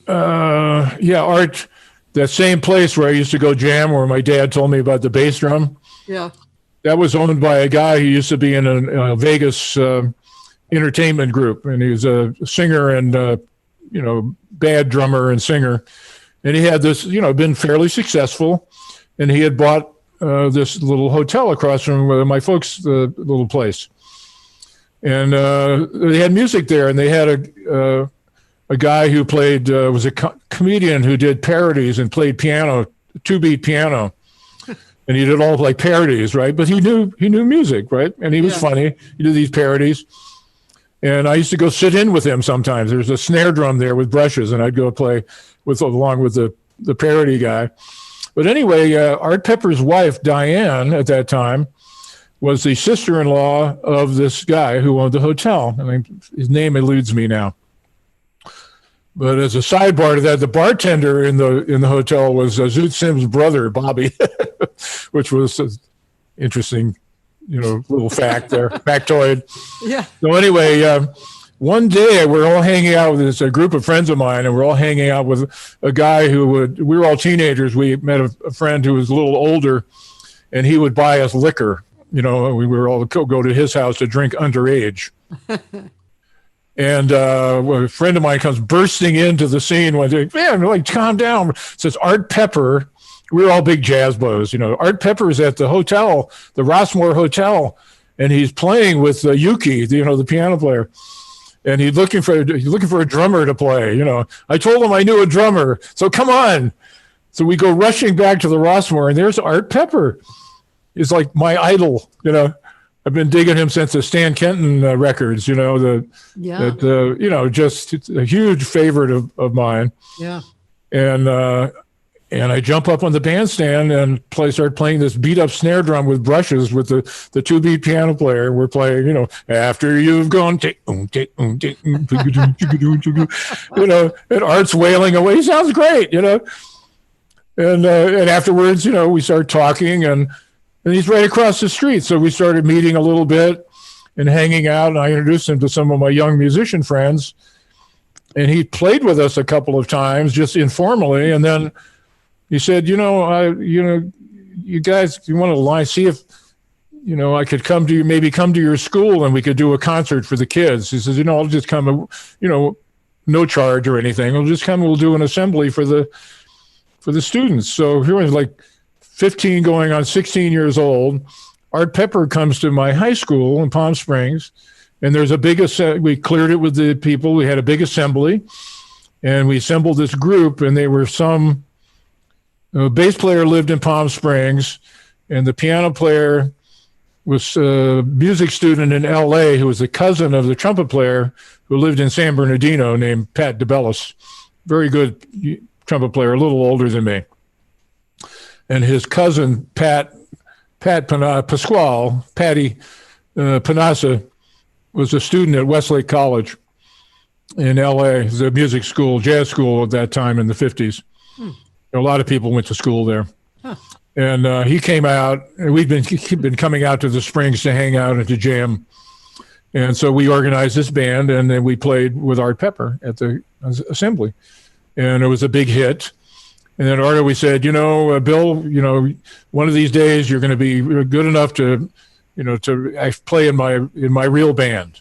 Art, that same place where I used to go jam, where my dad told me about the bass drum. Yeah. That was owned by a guy who used to be in a Vegas entertainment group, and he was a singer and bad drummer and singer, and he had this been fairly successful, and he had bought this little hotel across from my folks' little place, and they had music there, and they had a guy who played was a comedian who did parodies and played piano, 2-beat piano. And he did all like parodies, right? But he knew music, right? And he was funny. He did these parodies. And I used to go sit in with him sometimes. There's a snare drum there with brushes, and I'd go play along with the parody guy. But anyway, Art Pepper's wife, Diane, at that time, was the sister-in-law of this guy who owned the hotel. I mean, his name eludes me now. But as a sidebar to that, the bartender in the hotel was Zoot Sims' brother, Bobby, which was an interesting, little fact there, factoid. Yeah. So anyway, one day we're all hanging out with a group of friends of mine, and we're all hanging out with a guy we were all teenagers. We met a friend who was a little older, and he would buy us liquor. We were all go to his house to drink underage. And a friend of mine comes bursting into the scene one day. Man, like, calm down. It says Art Pepper. We were all big jazz bros. Art Pepper is at the hotel, the Rossmore Hotel, and he's playing with Yuki, the piano player. And he's looking for a drummer to play. I told him I knew a drummer, so come on. So we go rushing back to the Rossmore, and there's Art Pepper. He's like my idol. I've been digging him since the Stan Kenton records. Just a huge favorite of mine. Yeah. And I jump up on the bandstand and start playing this beat up snare drum with brushes with the 2-beat piano player. We're playing, after you've gone, and Art's wailing away. He sounds great, And afterwards, we start talking, and he's right across the street. So we started meeting a little bit and hanging out, and I introduced him to some of my young musician friends. And he played with us a couple of times, just informally. And then he said, you guys, you want to see if, I could come to your school and we could do a concert for the kids. He says, I'll just come, no charge or anything. I'll just come, we'll do an assembly for the students. So here was like 15 going on 16 years old. Art Pepper comes to my high school in Palm Springs, and there's a big we cleared it with the people. We had a big assembly, and we assembled this group, and they were some bass player lived in Palm Springs, and the piano player was a music student in L.A. who was the cousin of the trumpet player who lived in San Bernardino named Pat DeBellis. Very good trumpet player, a little older than me. And his cousin, Patty Panassa, was a student at Westlake College in L.A. It was a music school, jazz school at that time in the 50s. A lot of people went to school there. Huh. And he came out, and we'd been coming out to the Springs to hang out and to jam. And so we organized this band, and then we played with Art Pepper at the assembly. And it was a big hit. And then Arto, we said, Bill, one of these days you're going to be good enough to play in my real band.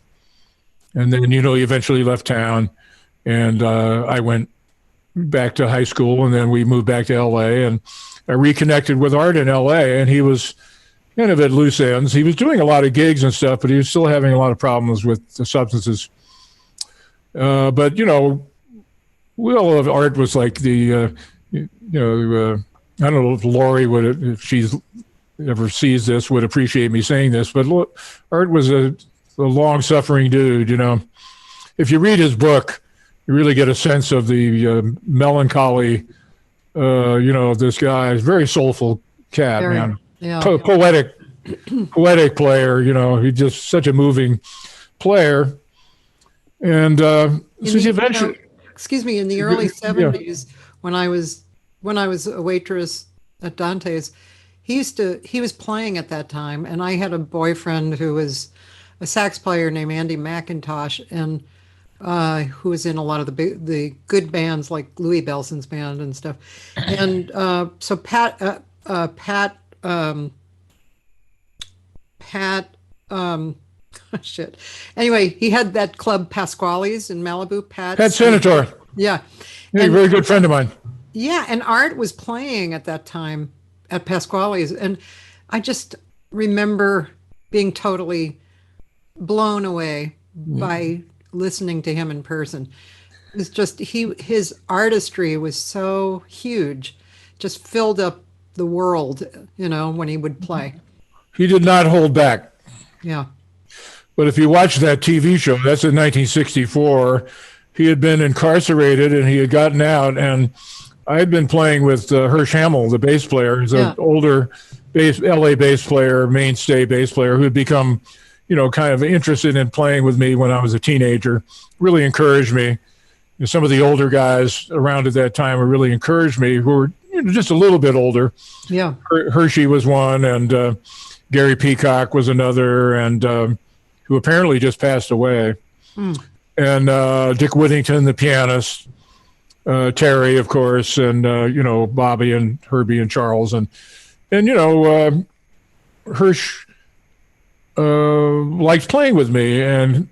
And then, he eventually left town, and I went back to high school, and then we moved back to L.A., and I reconnected with Art in L.A., and he was kind of at loose ends. He was doing a lot of gigs and stuff, but he was still having a lot of problems with the substances. But, Will of Art was like the... I don't know if Lori if she's ever sees this, would appreciate me saying this, but Art was a long-suffering dude. If you read his book, you really get a sense of the melancholy. This guy is a very soulful cat, man. Yeah. Poetic player. He's just such a moving player, and eventually, in the early 70s. Yeah. When I was a waitress at Dante's, he was playing at that time, and I had a boyfriend who was a sax player named Andy McIntosh, and who was in a lot of the good bands like Louis Bellson's band and stuff. And so Pat shit. Anyway, he had that club Pasquale's in Malibu. Pat Senator. Yeah. He's a very good friend of mine. Yeah, and Art was playing at that time at Pasquale's, and I just remember being totally blown away by listening to him in person. It was just his artistry was so huge, just filled up the world, when he would play. He did not hold back. Yeah. But if you watch that TV show, that's in 1964. He had been incarcerated, and he had gotten out, and I had been playing with Hersh Hamill, the bass player. He's an older LA bass player, mainstay bass player who had become, kind of interested in playing with me when I was a teenager. Really encouraged me. Some of the older guys around at that time really encouraged me, who were just a little bit older. Yeah. Hershey was one, and Gary Peacock was another, and who apparently just passed away. And Dick Whittington, the pianist, Terry, of course, and Bobby and Herbie and Charles, and Hirsch liked playing with me, and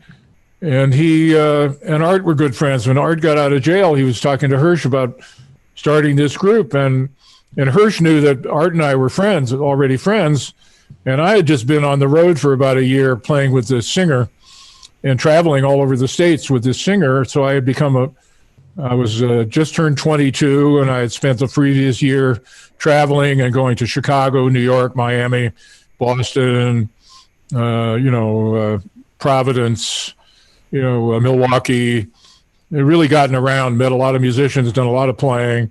he and Art were good friends. When Art got out of jail, he was talking to Hirsch about starting this group, and Hirsch knew that Art and I were already friends, and I had just been on the road for about a year playing with this singer and traveling all over the States with this singer. So I had I was just turned 22, and I had spent the previous year traveling and going to Chicago, New York, Miami, Boston, Providence, Milwaukee. I'd really gotten around, met a lot of musicians, done a lot of playing,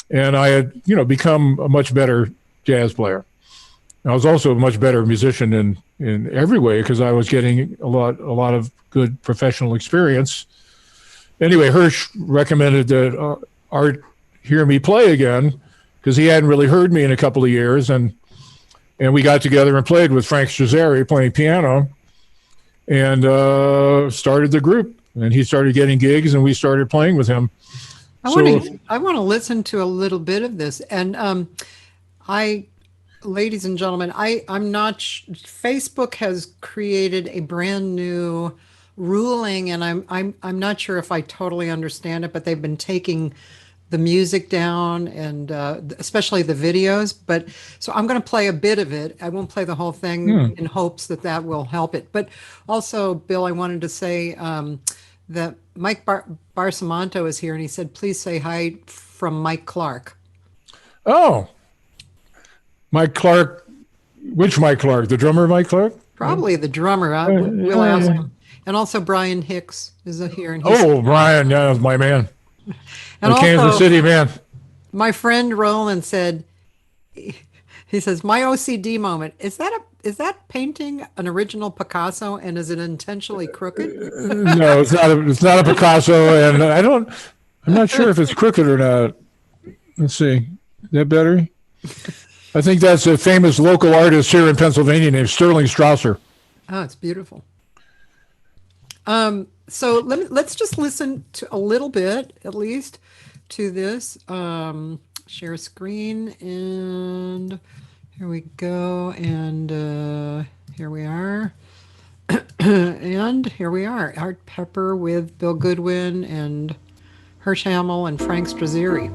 and I had, become a much better jazz player. I was also a much better musician in every way because I was getting a lot of good professional experience. Anyway, Hirsch recommended that Art hear me play again because he hadn't really heard me in a couple of years, and we got together and played with Frank Strazzeri playing piano, and started the group. And he started getting gigs, and we started playing with him. I want to listen to a little bit of this, and ladies and gentlemen, I'm not. Facebook has created a brand new ruling, and I'm not sure if I totally understand it, but they've been taking the music down, and especially the videos. But so I'm going to play a bit of it. I won't play the whole thing in hopes that will help it. But also, Bill, I wanted to say that Mike Barsamanto is here, and he said, please say hi from Mike Clark. Oh, Mike Clark. Which Mike Clark? The drummer Mike Clark? Probably the drummer. We'll ask him. And also Brian Hicks is here. And Brian, yeah, my man. And the Kansas City man. My friend Roland said, he says, my OCD moment, is that painting an original Picasso, and is it intentionally crooked? No, it's not a Picasso, and I'm not sure if it's crooked or not. Let's see. Is that better? I think that's a famous local artist here in Pennsylvania named Sterling Strasser. Oh, it's beautiful. So let's just listen to a little bit, at least, to this. Share screen, and here we go, and here we are. And here we are, Art Pepper with Bill Goodwin and Hersh Hamill and Frank Strazzeri.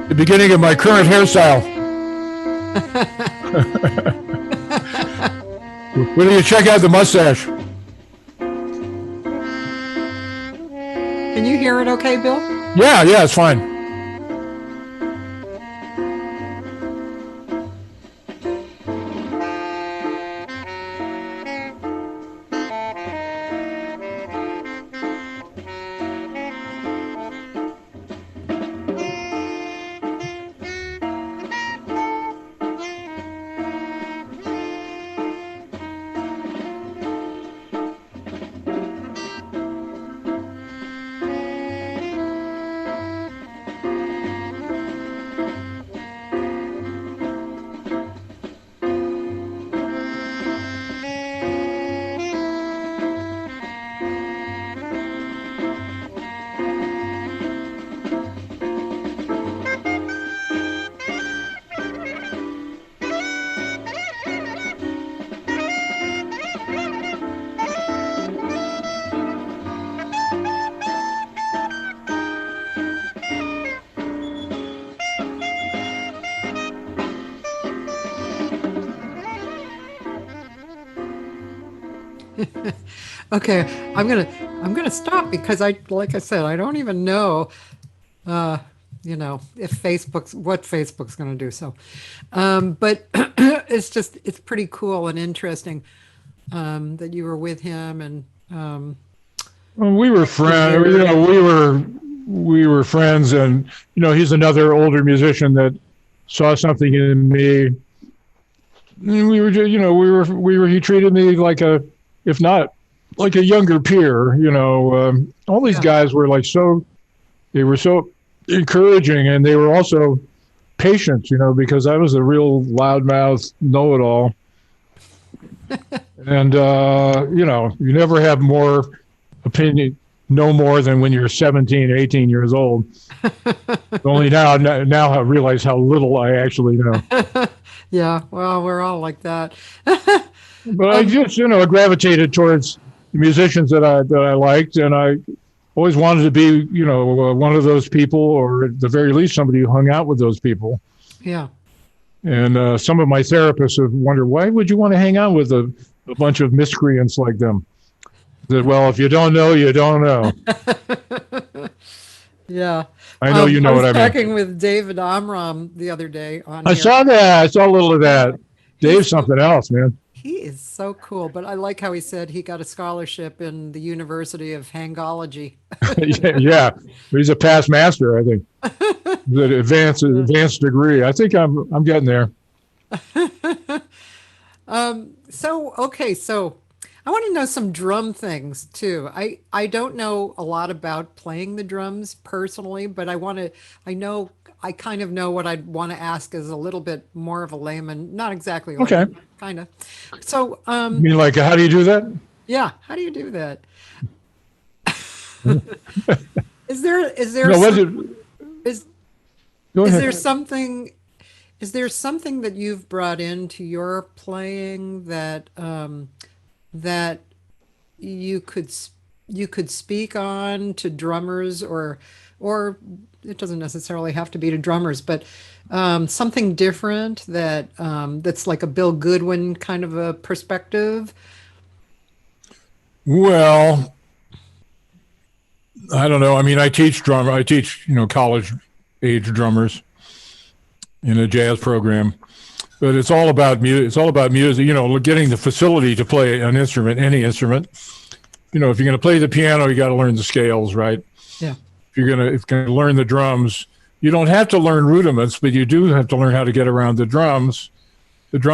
The beginning of my current hairstyle. Will you check out the mustache? Can you hear it okay, Bill? Yeah, it's fine. Okay, I'm gonna stop because like I said, I don't even know if what Facebook's going to do. So, but it's pretty cool and interesting that you were with him and Well, we were friends. We were friends, and he's another older musician that saw something in me. And we were, he treated me like if not like a younger peer. All these guys were they were so encouraging, and they were also patient. Because I was a real loudmouth know-it-all, and you never have more opinion, no more than when you're 17 or 18 years old. Only now I realize how little I actually know. Yeah, well, we're all like that. But I just, gravitated towards the musicians that I liked, and I always wanted to be, one of those people, or at the very least, somebody who hung out with those people. Yeah. And some of my therapists have wondered, why would you want to hang out with a bunch of miscreants like them? That, well, if you don't know, you don't know. Yeah. I know you know what I mean. I was talking with David Amram the other day on I here. saw that. I saw a little of that. Dave's something else, man. He is so cool, but I like how he said he got a scholarship in the University of Hangology. Yeah. He's a past master, I think. The advanced degree. I think I'm getting there. So I want to know some drum things too. I don't know a lot about playing the drums personally, but I kind of know what I'd want to ask as a little bit more of a layman, not exactly layman, Okay. kind of. So, You mean like, how do you do that? yeah, how do you do that? Is there No, Go is ahead. there something that you've brought into your playing that that you could speak on to drummers, or it doesn't necessarily have to be to drummers, but something different that's like a Bill Goodwin kind of a perspective? Well, I don't know. I mean, I teach college age drummers in a jazz program, but it's all about music. It's all about music, getting the facility to play an instrument, any instrument. If you're going to play the piano, you got to learn the scales, right? Yeah. If you're going to learn the drums, you don't have to learn rudiments, but you do have to learn how to get around the drum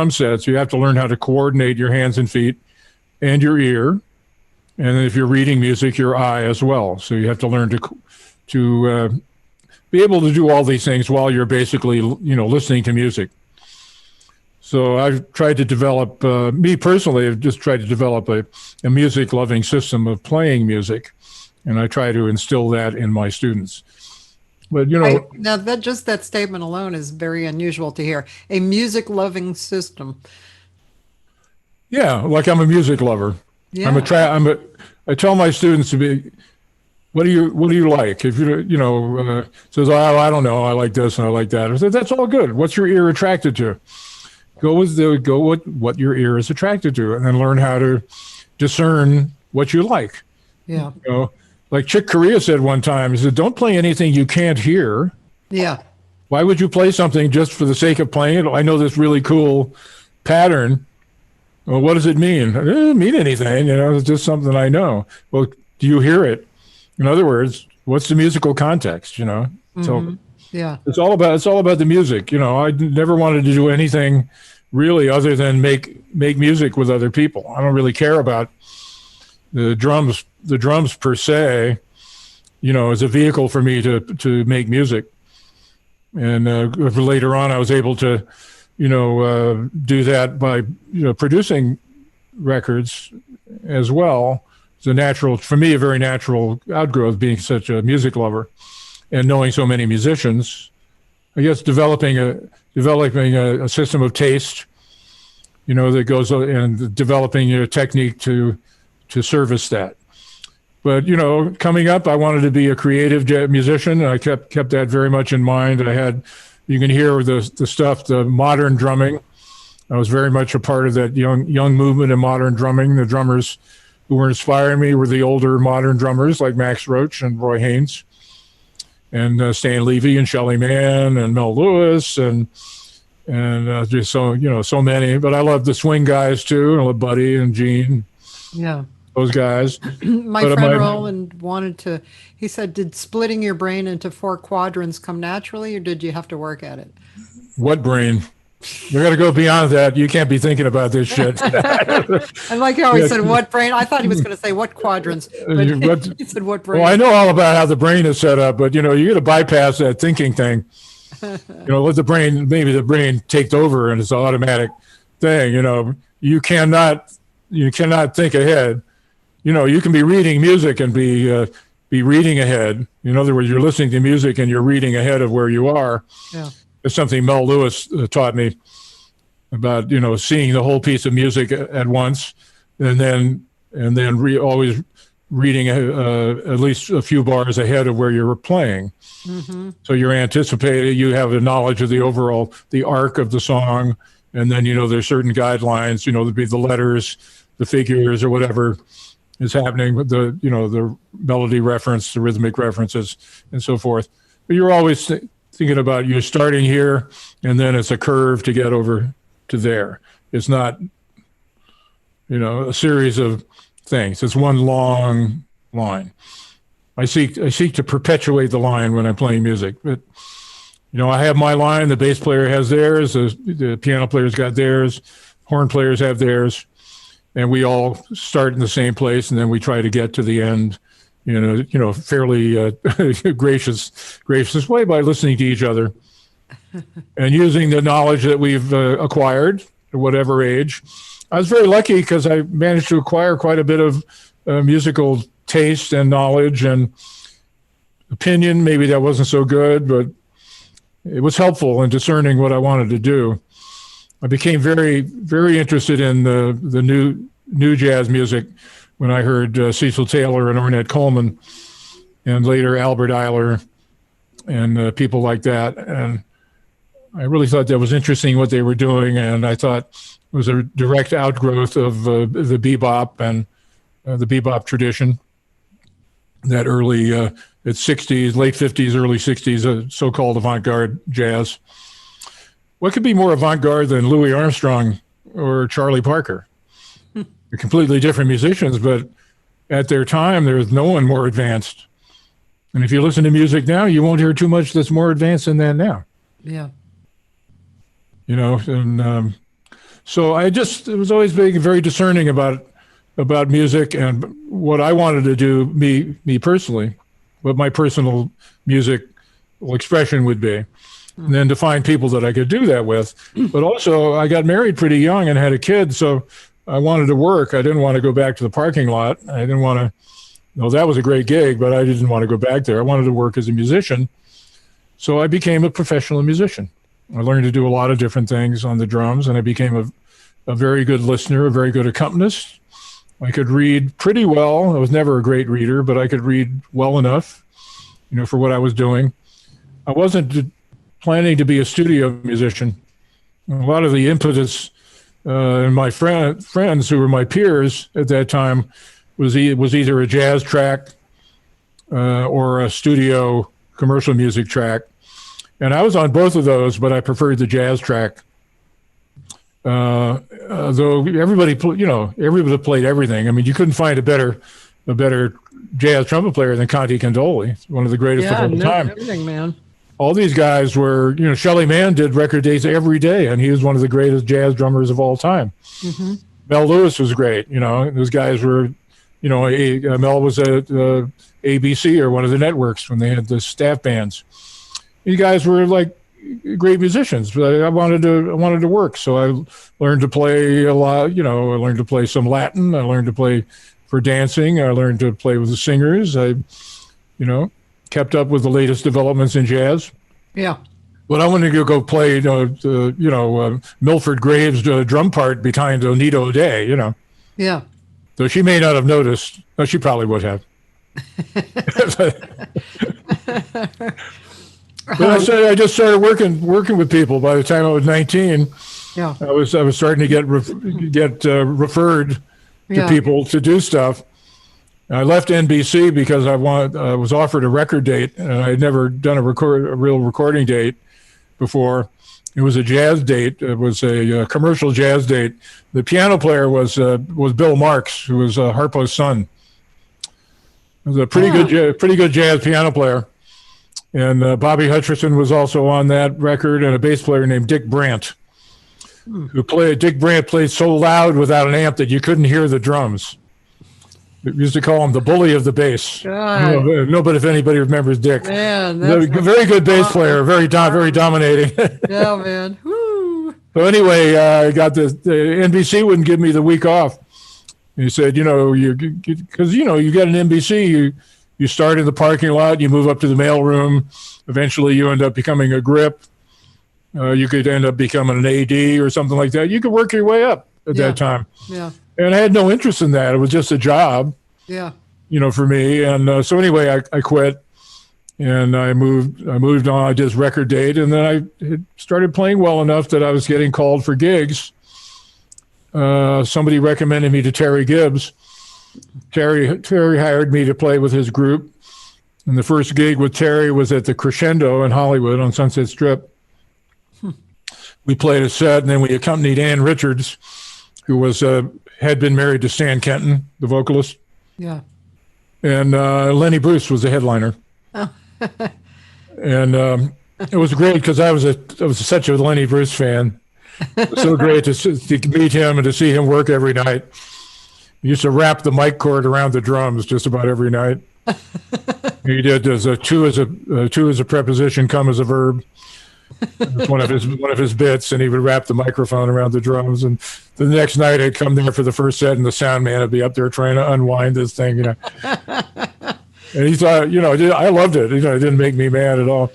sets. You have to learn how to coordinate your hands and feet and your ear. And if you're reading music, your eye as well. So you have to learn to be able to do all these things while you're basically, listening to music. So I've tried to develop, me personally, I've just tried to develop a music-loving system of playing music, and I try to instill that in my students. But now that statement alone is very unusual to hear. A music-loving system. Yeah, like I'm a music lover. Yeah. I tell my students to be, what do you like? If says, oh, I don't know, I like this and I like that. I said, that's all good. What's your ear attracted to? Go with what your ear is attracted to, and then learn how to discern what you like. Yeah. Like Chick Corea said one time, he said, don't play anything you can't hear. Yeah. Why would you play something just for the sake of playing it? I know this really cool pattern. Well, what does it mean? It doesn't mean anything. It's just something I know. Well, do you hear it? In other words, what's the musical context? Mm-hmm. So yeah, it's all about the music. I never wanted to do anything really other than make music with other people. I don't really care about the drums per se, as a vehicle for me to make music. And later on, I was able to, do that by, producing records as well. It's for me, a very natural outgrowth, being such a music lover and knowing so many musicians. I guess developing a system of taste, that goes, and developing a technique to service that. But, coming up, I wanted to be a creative musician. And I kept that very much in mind. You can hear the modern drumming. I was very much a part of that young movement in modern drumming. The drummers who were inspiring me were the older modern drummers like Max Roach and Roy Haynes. Stan Levy and Shelley Mann and Mel Lewis and just so many. But I love the swing guys too. I love Buddy and Gene. Yeah. Those guys. My friend Roland wanted to, he said, did splitting your brain into 4 quadrants come naturally, or did you have to work at it? What brain? You got to go beyond that. You can't be thinking about this shit. I like how he said, what brain? I thought he was going to say what quadrants, but he said, what brain? Well, I know all about how the brain is set up, but, you got to bypass that thinking thing. Let the brain take over and it's an automatic thing. You cannot think ahead. You can be reading music and be reading ahead. In other words, you're listening to music and you're reading ahead of where you are. Yeah. It's something Mel Lewis taught me about, seeing the whole piece of music at once, and then always reading at least a few bars ahead of where you're playing. Mm-hmm. So you're anticipating, you have a knowledge of the arc of the song, and then there's certain guidelines. There'd be the letters, the figures, or whatever is happening with the melody reference, the rhythmic references, and so forth. But you're always thinking about you're starting here, and then it's a curve to get over to there. It's not, a series of things. It's one long line. I seek to perpetuate the line when I'm playing music. But, I have my line. The bass player has theirs. The piano player's got theirs. Horn players have theirs, and we all start in the same place, and then we try to get to the end. Fairly gracious way by listening to each other and using the knowledge that we've acquired at whatever age. I was very lucky because I managed to acquire quite a bit of musical taste and knowledge and opinion. Maybe that wasn't so good, but it was helpful in discerning what I wanted to do. I became very, very interested in the new jazz music when I heard Cecil Taylor and Ornette Coleman, and later Albert Ayler and people like that. And I really thought that was interesting what they were doing, and I thought it was a direct outgrowth of the bebop and the bebop tradition, that early, late 50s, early 60s, so-called avant-garde jazz. What could be more avant-garde than Louis Armstrong or Charlie Parker? They're completely different musicians, but at their time, there was no one more advanced. And if you listen to music now, you won't hear too much that's more advanced than that now. Yeah. So I was always being very discerning about music and what I wanted to do, me personally, what my personal musical expression would be. And then to find people that I could do that with. But also, I got married pretty young and had a kid, so I wanted to work. I didn't want to go back to the parking lot. I didn't want to, that was a great gig, but I didn't want to go back there. I wanted to work as a musician. So I became a professional musician. I learned to do a lot of different things on the drums, and I became a very good listener, a very good accompanist. I could read pretty well. I was never a great reader, but I could read well enough, for what I was doing. I wasn't planning to be a studio musician. A lot of the impetus and my friends who were my peers at that time was either a jazz track or a studio commercial music track. And I was on both of those, but I preferred the jazz track. Though everybody played everything. I mean, you couldn't find a better jazz trumpet player than Conte Candoli, one of the greatest of all time. Everything, man. All these guys were, Shelley Mann did record days every day, and he was one of the greatest jazz drummers of all time. Mm-hmm. Mel Lewis was great. Those guys were, Mel was at ABC or one of the networks when they had the staff bands. These guys were like great musicians, but I wanted to work. So I learned to play a lot. I learned to play some Latin. I learned to play for dancing. I learned to play with the singers. I kept up with the latest developments in jazz. Yeah. But I wanted to go play, Milford Graves' drum part behind Onita O'Day, Yeah. Though she may not have noticed. No, she probably would have. But I just started working with people. By the time I was 19, yeah, I was starting to get referred to people to do stuff. I left NBC because I was offered a record date, and I had never done a real recording date before. It was a jazz date. It was a commercial jazz date. The piano player was Bill Marks, who was Harpo's son. He was a pretty good jazz piano player. And Bobby Hutcherson was also on that record, and a bass player named Dick Brandt, Dick Brandt played so loud without an amp that you couldn't hear the drums. We used to call him the bully of the bass. Nobody, if anybody remembers Dick. Man, very good bass player, very dominating. Yeah, man. Woo. So anyway, I got the NBC wouldn't give me the week off. He said, because you get an NBC, you start in the parking lot, you move up to the mailroom. Eventually, you end up becoming a grip. You could end up becoming an AD or something like that. You could work your way up at that time. Yeah. And I had no interest in that. It was just a job. Yeah. For me. And so anyway, I quit, and I moved on. I did this record date, and then I had started playing well enough that I was getting called for gigs. Somebody recommended me to Terry Gibbs. Terry hired me to play with his group. And the first gig with Terry was at the Crescendo in Hollywood on Sunset Strip. We played a set, and then we accompanied Ann Richards, who had been married to Stan Kenton, the vocalist. Yeah. And Lenny Bruce was the headliner. Oh. And it was great because I was such a Lenny Bruce fan. It was so great to meet him and to see him work every night. He used to wrap the mic cord around the drums just about every night. He did two as a preposition, come as a verb. It's one of his bits, and he would wrap the microphone around the drums. And the next night, I'd come there for the first set, and the sound man would be up there trying to unwind this thing, And he thought, I loved it. It didn't make me mad at all.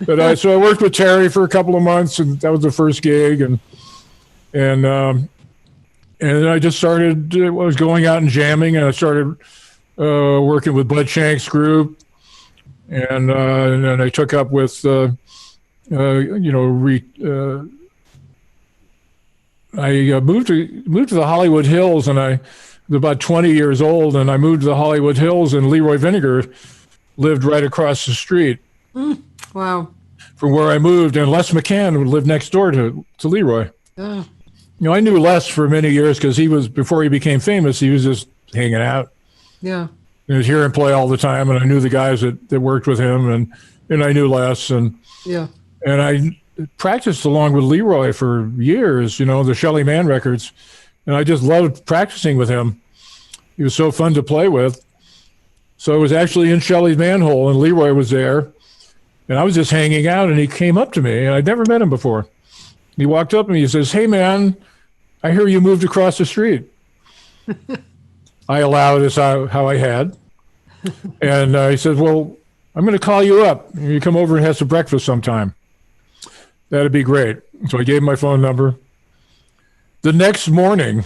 But so I worked with Terry for a couple of months, and that was the first gig, and I just started. I was going out and jamming, and I started working with Bud Shank's group, and then I took up with. I moved to the Hollywood Hills, and I was about 20 years old, and I moved to the Hollywood Hills, and Leroy Vinegar lived right across the street. Wow. From where I moved, and Les McCann lived next door to Leroy. Oh. I knew Les for many years because before he became famous, he was just hanging out. Yeah. I would hear him play all the time, and I knew the guys that worked with him, and I knew Les, and I practiced along with Leroy for years, the Shelly Manne records, and I just loved practicing with him. He was so fun to play with. So I was actually in Shelly's manhole, and Leroy was there, and I was just hanging out, and he came up to me, and I'd never met him before. He walked up and he says, "Hey, man, I hear you moved across the street." I allowed as how I had. And he said, "Well, I'm going to call you up. You come over and have some breakfast sometime. That'd be great." So I gave him my phone number. The next morning,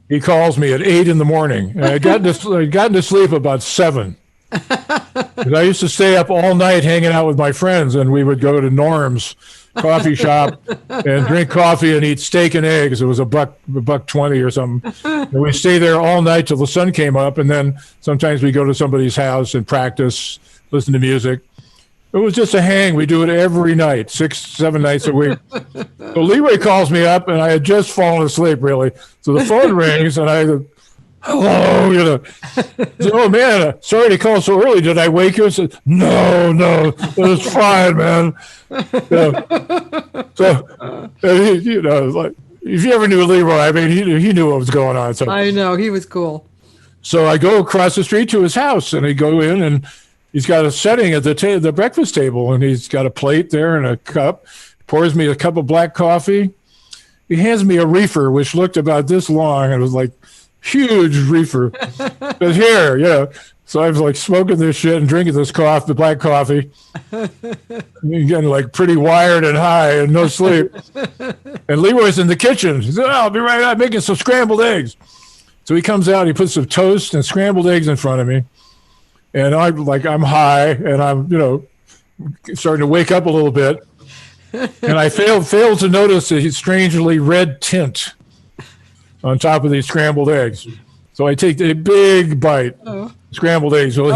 he calls me at 8 in the morning. And I got into sleep about 7. I used to stay up all night hanging out with my friends, and we would go to Norm's coffee shop and drink coffee and eat steak and eggs. It was $1.20 or something. And we'd stay there all night till the sun came up, and then sometimes we go to somebody's house and practice, listen to music. It was just a hang. We do it every night, 6-7 nights a week. So Leroy calls me up, and I had just fallen asleep, really. So the phone rings, and I go, "Hello," So, "Oh, man, sorry to call so early. Did I wake you?" I said, No, it was fine, man. Like, if you ever knew Leroy, I mean, he knew what was going on. So I know, he was cool. So I go across the street to his house, and I go in, and he's got a setting at the breakfast table, and he's got a plate there and a cup. Pours me a cup of black coffee. He hands me a reefer, which looked about this long, and it was like huge reefer. But here, So I was like smoking this shit and drinking this the black coffee, getting like pretty wired and high and no sleep. And Leroy's in the kitchen. He said, "I'll be right out making some scrambled eggs." So he comes out, he puts some toast and scrambled eggs in front of me. And I'm high, and I'm, starting to wake up a little bit. And I failed to notice a strangely red tint on top of these scrambled eggs. So I take a big bite, scrambled eggs. So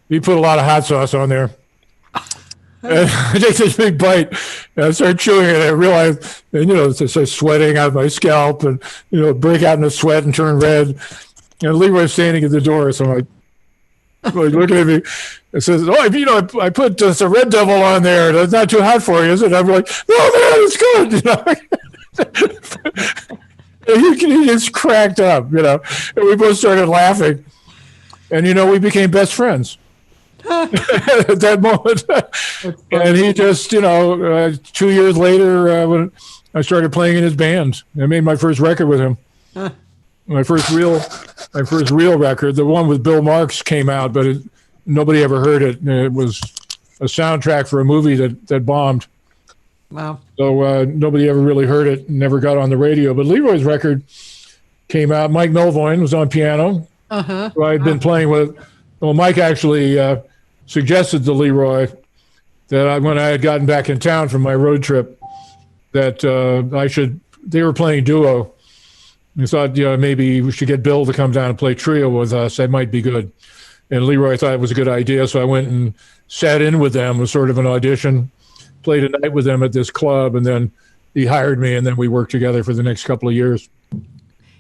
he put a lot of hot sauce on there. And I take this big bite, and I start chewing it. And I realize, and I start sweating out of my scalp, and break out into sweat and turn red. And Leroy's standing at the door, so I'm like looking at me. It says, I put just a Red Devil on there. That's not too hot for you, is it? I'm like, no, man, it's good. He just cracked up, and we both started laughing. And, we became best friends at that moment. And he just, 2 years later, when I started playing in his band, I made my first record with him. My first real record, the one with Bill Marks, came out, but nobody ever heard it. It was a soundtrack for a movie that bombed. Wow. So nobody ever really heard it, never got on the radio. But Leroy's record came out. Mike Melvoin was on piano, who I'd been playing with. Well, Mike actually suggested to Leroy that when I had gotten back in town from my road trip, that they were playing duo. We thought, maybe we should get Bill to come down and play trio with us. That might be good. And Leroy thought it was a good idea, so I went and sat in with them, was sort of an audition, played a night with them at this club, and then he hired me, and then we worked together for the next couple of years.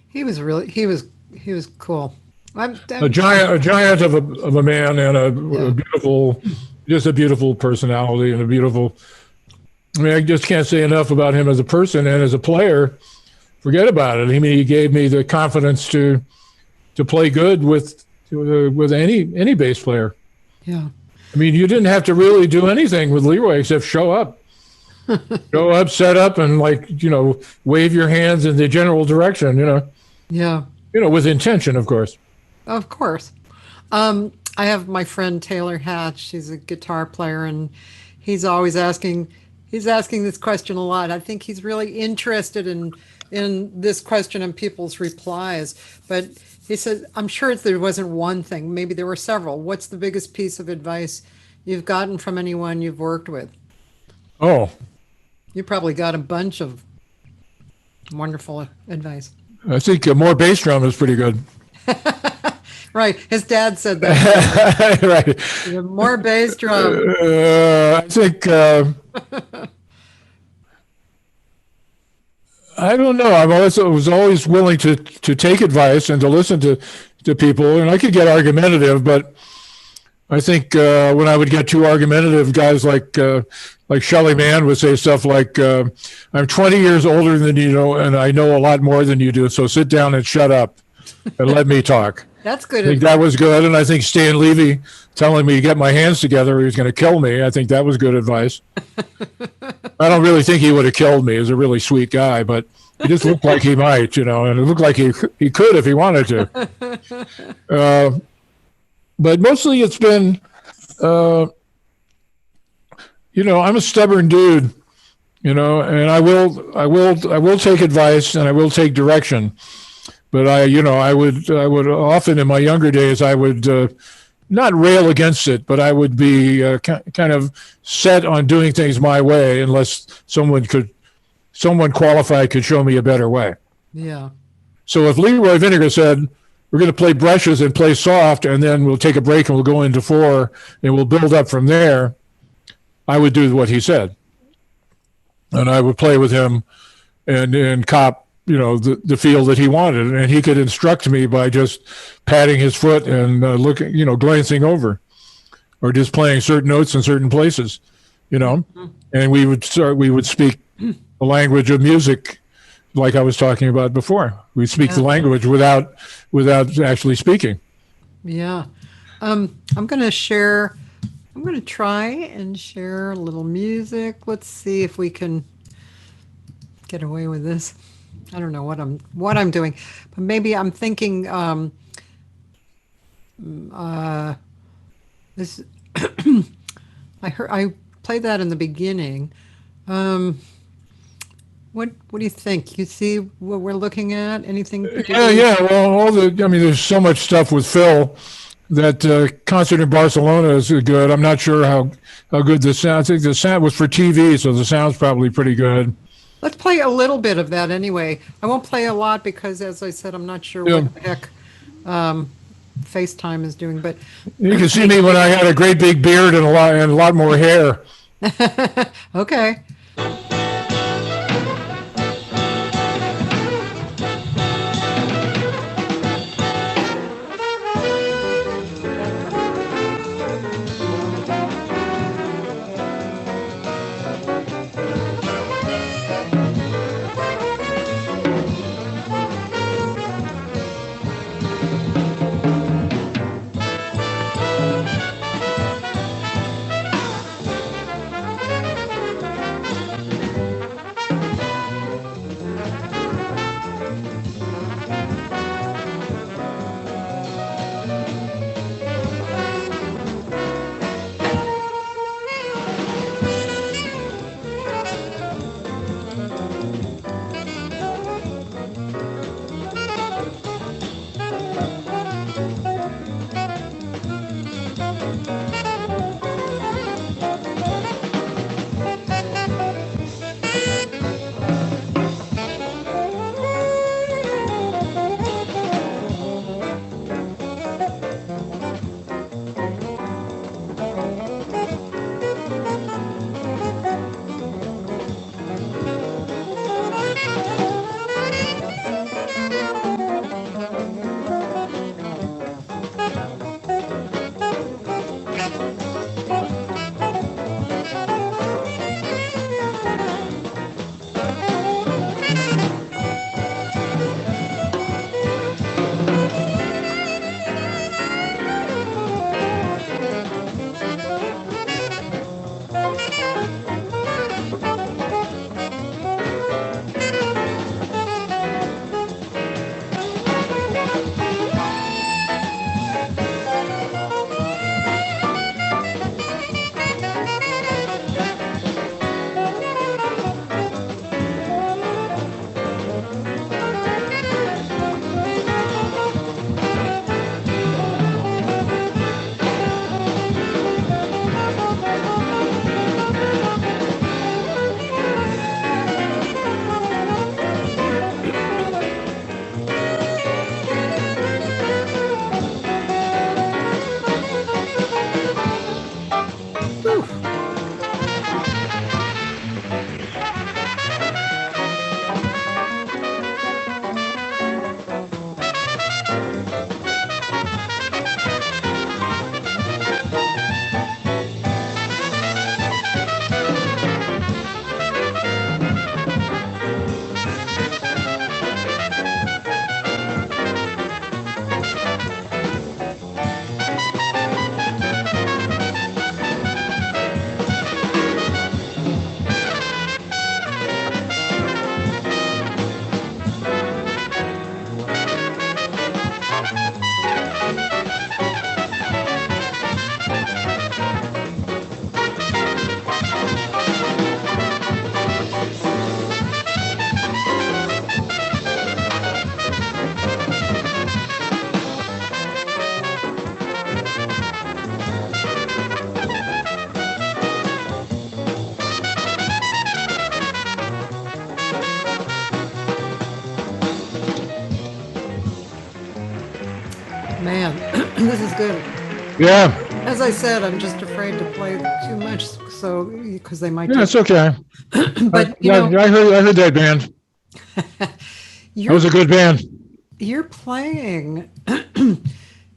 He was cool. A giant of a man, and a beautiful personality, and I just can't say enough about him as a person and as a player. Forget about it. I mean, he gave me the confidence to play good with any bass player. Yeah. I mean, you didn't have to really do anything with Leroy except show up. Show up, set up, and wave your hands in the general direction, Yeah. With intention, of course. Of course. I have my friend Taylor Hatch. She's a guitar player, and he's always asking this question a lot. I think he's really interested in this question and people's replies. But he said, I'm sure there wasn't one thing. Maybe there were several. What's the biggest piece of advice you've gotten from anyone you've worked with? Oh. You probably got a bunch of wonderful advice. I think more bass drum is pretty good. Right. His dad said that. Right. More bass drum. I think... I don't know. I was always willing to take advice and to listen to people, and I could get argumentative, but I think when I would get too argumentative, guys like Shelley Mann would say stuff like, I'm 20 years older than you know, and I know a lot more than you do, so sit down and shut up and let me talk. That's good. I think that was good, and I think Stan Levy telling me to get my hands together, he was going to kill me. I think that was good advice. I don't really think he would have killed me. He was a really sweet guy, but he just looked like he might, and it looked like he could if he wanted to. But mostly it's been, I'm a stubborn dude, and I will take advice and I will take direction. But I would often in my younger days, I would not rail against it, but I would be kind of set on doing things my way unless someone qualified could show me a better way. Yeah. So if Leroy Vinegar said, we're going to play brushes and play soft, and then we'll take a break and we'll go into 4 and we'll build up from there, I would do what he said. And I would play with him and cop, the feel that he wanted. And he could instruct me by just patting his foot and looking, glancing over, or just playing certain notes in certain places, and we would speak the language of music, like I was talking about before. We speak the language without actually speaking. Yeah. I'm going to try and share a little music. Let's see if we can get away with this. I don't know what I'm doing, but maybe I'm thinking this. I played that in the beginning. What do you think? You see what we're looking at? Anything? Yeah. Well, there's so much stuff with Phil. That concert in Barcelona is good. I'm not sure how good the sound. I think the sound was for TV, so the sound's probably pretty good. Let's play a little bit of that anyway. I won't play a lot because, as I said, I'm not sure Yeah. what the heck FaceTime is doing. But You can see me when I had a great big beard and a lot more hair. okay. Man, this is good. Yeah. As I said, I'm just afraid to play too much, so because they might. Yeah, it's okay. But I heard that band. That was a good band. Your playing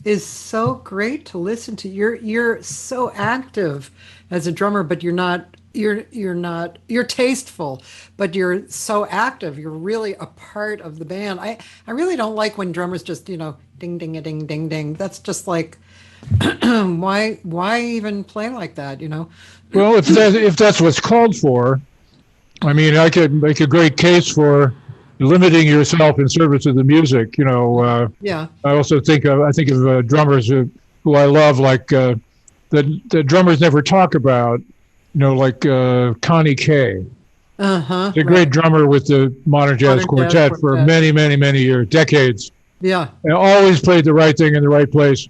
is so great to listen to. You're so active as a drummer, but you're tasteful, but you're so active. You're really a part of the band. I really don't like when drummers just, ding ding a ding ding ding. That's just like why even play like that, Well, if that's what's called for, I mean, I could make a great case for limiting yourself in service of the music. Yeah. I also think of drummers who I love, like the drummers never talk about, like Connie Kay. Uh-huh. He's a great drummer with the Modern Jazz Quartet for many, many, many years, decades. Yeah. And always played the right thing in the right place.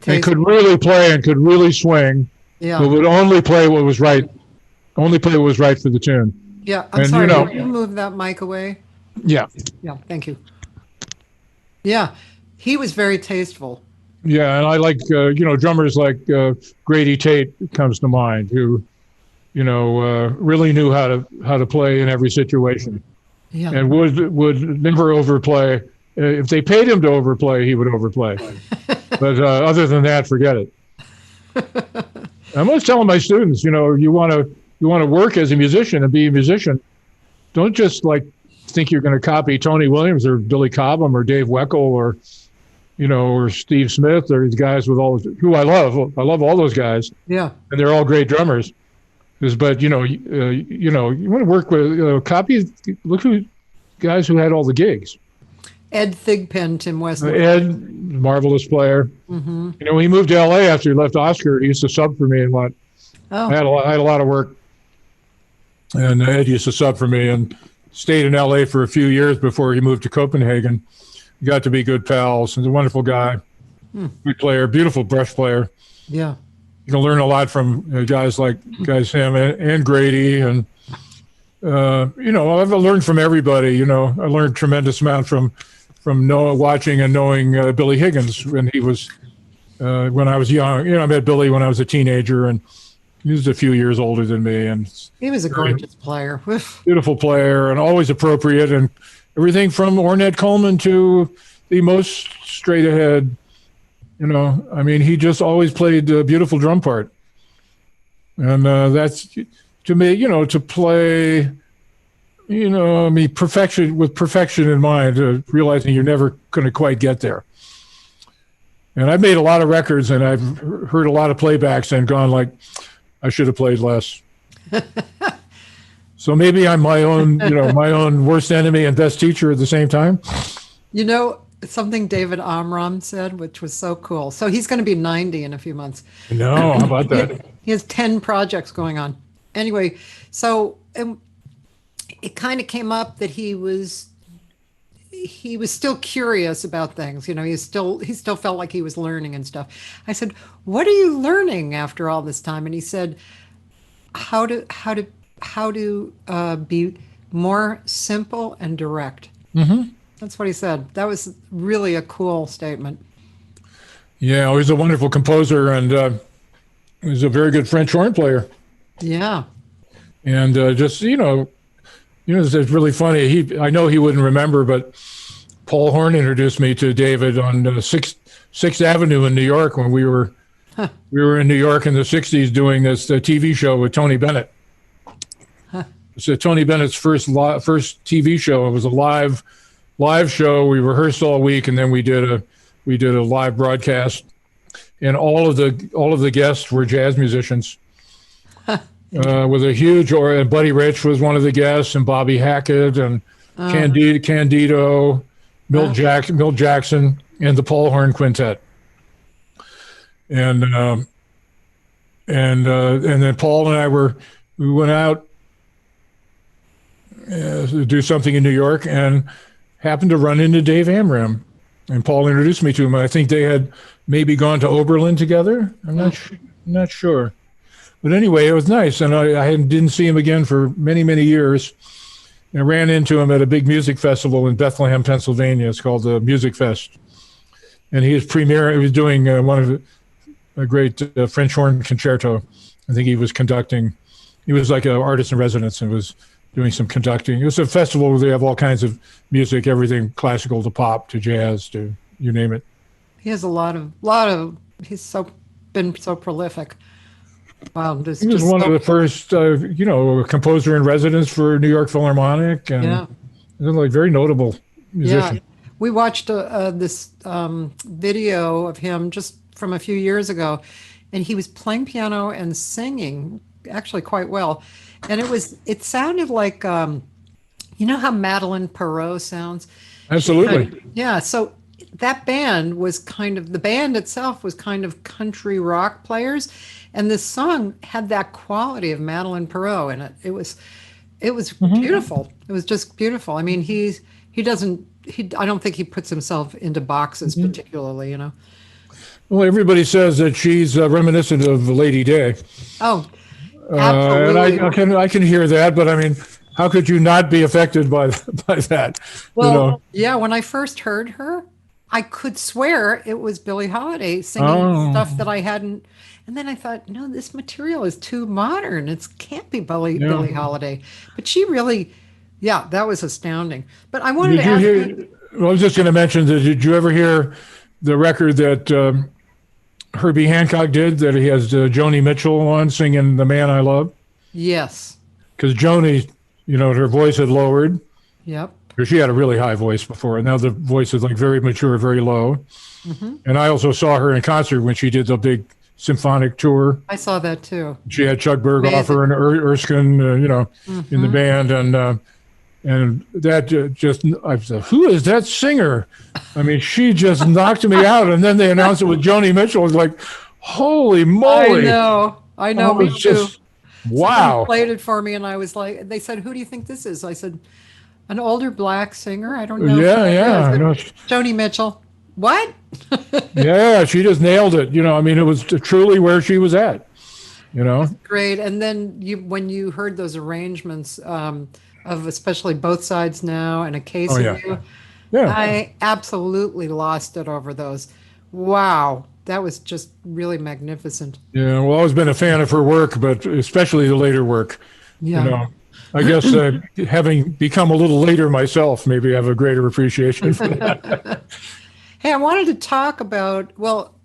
And could really play and could really swing. Yeah. But would only play what was right. Only play what was right for the tune. Yeah, I'm And, sorry. you know, Will you move that mic away? yeah, Yeah, thank you. Yeah, he was very tasteful. yeah, and I like drummers like Grady Tate comes to mind, who really knew how to play in every situation, Yeah. and would never overplay. If they paid him to overplay, he would overplay. But other than that, forget it. I'm always telling my students, you want to work as a musician and be a musician. Don't just like think you're going to copy Tony Williams or Billy Cobham or Dave Weckl or Steve Smith or these guys who I love. I love all those guys, Yeah. and they're all great drummers. But you want to work with copy. Look who guys who had all the gigs. Ed Thigpen, Tim Westwood. Ed, marvelous player. Mm-hmm. When he moved to L.A. after he left Oscar, he used to sub for me and what. Oh. I had a lot of work, and Ed used to sub for me and stayed in L.A. for a few years before he moved to Copenhagen. We got to be good pals. He's a wonderful guy, good player, beautiful brush player. Yeah. You can learn a lot from guys like him and Grady, and I've learned from everybody. I learned tremendous amount from watching and knowing Billy Higgins when I was young. I met Billy when I was a teenager, and he was a few years older than me, and he was a gorgeous player. Beautiful player, and always appropriate, and everything from Ornette Coleman to the most straight ahead. He just always played a beautiful drum part, and that's to me, to play. Perfection with perfection in mind, realizing you're never going to quite get there. And I've made a lot of records, and I've heard a lot of playbacks and gone like, I should have played less. So maybe I'm my own worst enemy and best teacher at the same time. Something David Amram said, which was so cool. So he's going to be 90 in a few months. No, how about that? He has 10 projects going on. Anyway, so it kind of came up that he was still curious about things. He still felt like he was learning and stuff. I said, "What are you learning after all this time?" And he said, "How to be more simple and direct." Mm-hmm. That's what he said. That was really a cool statement. Yeah, he's a wonderful composer, and he's a very good French horn player. Yeah. And it's really funny. I know he wouldn't remember, but Paul Horn introduced me to David on Sixth Avenue in New York when we were in New York in the '60s doing this TV show with Tony Bennett. So Tony Bennett's first TV show. It was a live show. We rehearsed all week, and then we did a live broadcast. And all of the guests were jazz musicians. With a huge, Buddy Rich was one of the guests, and Bobby Hackett, and Candido, Milt Jackson, and the Paul Horn Quintet. And then Paul and I we went out to do something in New York, and happened to run into Dave Amram, and Paul introduced me to him. I think they had maybe gone to Oberlin together. I'm not sure. But anyway, it was nice, and I didn't see him again for many, many years. And I ran into him at a big music festival in Bethlehem, Pennsylvania. It's called the Music Fest. And he was doing one of a great French horn concerto. I think he was conducting. He was like an artist in residence and was doing some conducting. It was a festival where they have all kinds of music, everything classical to pop to jazz to you name it. He has a lot of. He's been so prolific. Wow, he was one of the first, composer in residence for New York Philharmonic, and like very notable musician. Yeah, we watched this video of him just from a few years ago, and he was playing piano and singing actually quite well, and it sounded like how Madeleine Perrault sounds. Absolutely. Yeah, so that band the band itself was kind of country rock players. And this song had that quality of Madeleine Perrault in it. It was beautiful. It was just beautiful. I mean, I don't think he puts himself into boxes particularly, Well, everybody says that she's reminiscent of Lady Day. Oh, absolutely. And I can hear that, but I mean, how could you not be affected by that? Well, yeah, when I first heard her, I could swear it was Billie Holiday singing stuff that I hadn't. And then I thought, no, this material is too modern. It can't be Billie Holiday. But she really, yeah, that was astounding. But I wanted to ask you. Well, I was just going to mention that. Did you ever hear the record that Herbie Hancock did? That he has Joni Mitchell on singing "The Man I Love." Yes. Because Joni, her voice had lowered. Yep. Because she had a really high voice before, and now the voice is like very mature, very low. Mm-hmm. And I also saw her in concert when she did the big symphonic tour. I saw that too. She had Chuck Berghofer and Erskine, mm-hmm. in the band, and that just I said, who is that singer? I mean, she just knocked me out. And then they announced it with Joni Mitchell. It was like, holy moly! I know, me too. Just, wow! Someone played it for me, and I was like, they said, "Who do you think this is?" I said, "An older black singer. I don't know." Yeah. I know. Joni Mitchell. What? Yeah, she just nailed it. I mean, it was truly where she was at. Great. And then when you heard those arrangements of especially Both Sides Now and A Case of You, I absolutely lost it over those. Wow, that was just really magnificent. Yeah, well, I've always been a fan of her work, but especially the later work. Yeah. I guess having become a little later myself, maybe I have a greater appreciation for that. Hey, I wanted to talk about,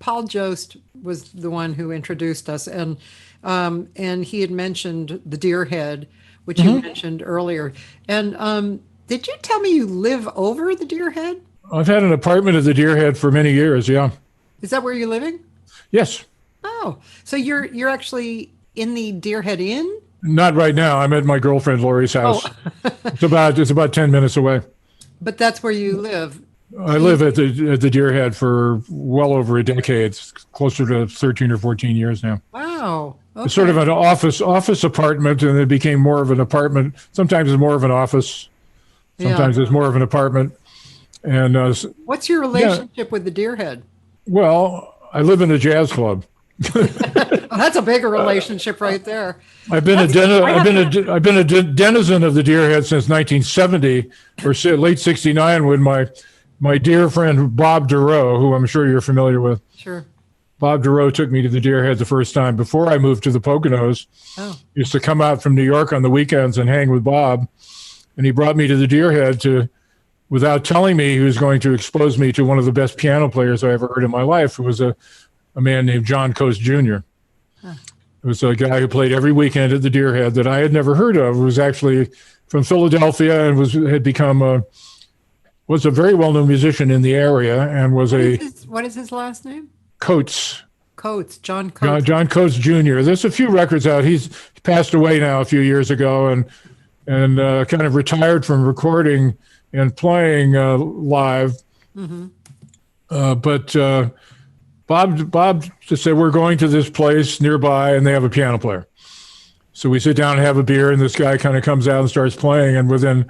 Paul Jost was the one who introduced us, and he had mentioned the Deer Head, which you mentioned earlier. And did you tell me you live over the Deer Head? I've had an apartment at the Deer Head for many years, yeah. Is that where you're living? Yes. Oh, so you're actually in the Deer Head Inn? Not right now. I'm at my girlfriend Lori's house. Oh. It's about 10 minutes away. But that's where you live. I live at the Deer Head for well over a decade. It's closer to 13 or 14 years now. Wow. Okay. It's sort of an office apartment, and it became more of an apartment. Sometimes it's more of an office. Sometimes it's more of an apartment. And what's your relationship with the Deer Head? Well, I live in a jazz club. That's a bigger relationship right there. I've been a denizen of the Deer Head since 1970 or late '69 when my dear friend Bob Durow, who I'm sure you're familiar with. Sure. Bob Durow took me to the Deer Head the first time before I moved to the Poconos. Oh. Used to come out from New York on the weekends and hang with Bob, and he brought me to the Deer Head without telling me he was going to expose me to one of the best piano players I ever heard in my life. Who was a man named John Coast Jr. Huh. It was a guy who played every weekend at the Deer Head that I had never heard of. Who was actually from Philadelphia and had become was a very well-known musician in the area and was what is his last name? Coates. John Coates. John Coates Jr. There's a few records out. He passed away now a few years ago and kind of retired from recording and playing live. Mm-hmm. But Bob just said, we're going to this place nearby and they have a piano player. So we sit down and have a beer and this guy kind of comes out and starts playing, and within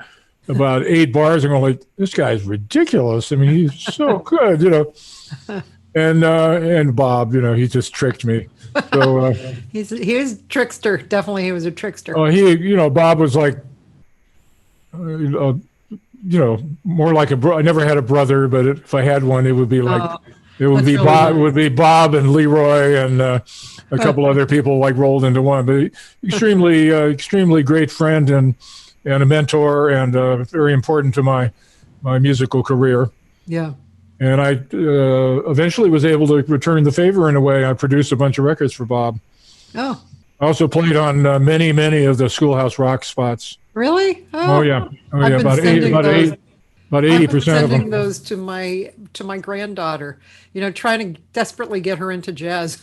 about 8 bars, I'm going like, this guy's ridiculous. I mean, he's so good, And Bob, he just tricked me. So he was a trickster. Definitely, he was a trickster. Oh, Bob was like, more like I never had a brother, but if I had one, it would be like it would be really Bob. Nice. It would be Bob and Leroy and a couple other people like rolled into one. But extremely great friend and a mentor and very important to my musical career. Yeah. And I eventually was able to return the favor in a way. I produced a bunch of records for Bob. Oh. I also played on many of the Schoolhouse Rock spots. Really? Oh yeah. About 80% of them. Sending those to my granddaughter. Trying to desperately get her into jazz.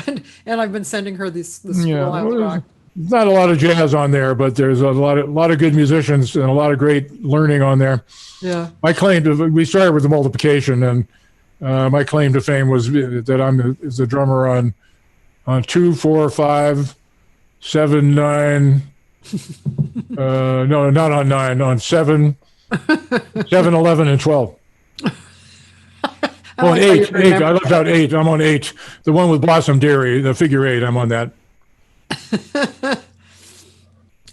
And I've been sending her the Schoolhouse Rock. There's not a lot of jazz on there, but there's a lot of good musicians and a lot of great learning on there. Yeah. We started with the multiplication, and my claim to fame was that I'm the drummer on 2, 4, 5, 7, 9. No, not on 9. On 7, 11, and 12. On 8. I left out 8. I'm on 8. The one with Blossom Dairy, the figure 8. I'm on that.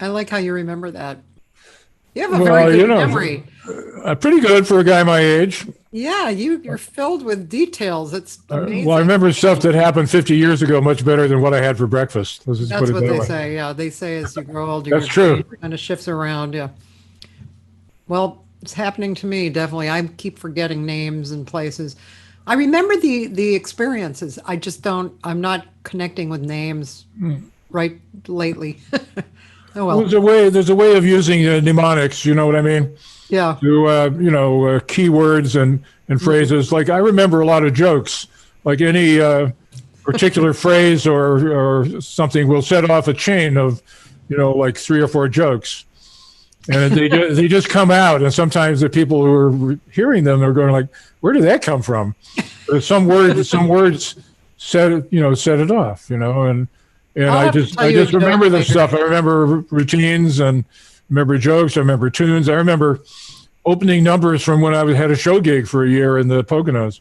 I like how you remember that. You have a Well, very good memory. pretty good for a guy my age. Yeah, you're filled with details. It's amazing. Well, I remember stuff that happened 50 years ago much better than what I had for breakfast. Let's just put That's it what that they way. say. Yeah, they say as you grow older, That's your true. brain kind of shifts around. Yeah. Well, it's happening to me, definitely. I keep forgetting names and places. I remember the experiences. I just don't, I'm not connecting with names right lately. Oh well. There's a way of using mnemonics. You know what I mean? Yeah. To keywords and phrases. Like I remember a lot of jokes. Like any particular phrase or something will set off a chain of, like 3 or 4 jokes, and they just come out. And sometimes the people who are hearing them are going like, "Where did that come from?" Some words set it off. And I'll I have to just tell I you a just remember joke this later. stuff. I remember routines and remember jokes. I remember tunes. I remember opening numbers from when I had a show gig for a year in the Poconos.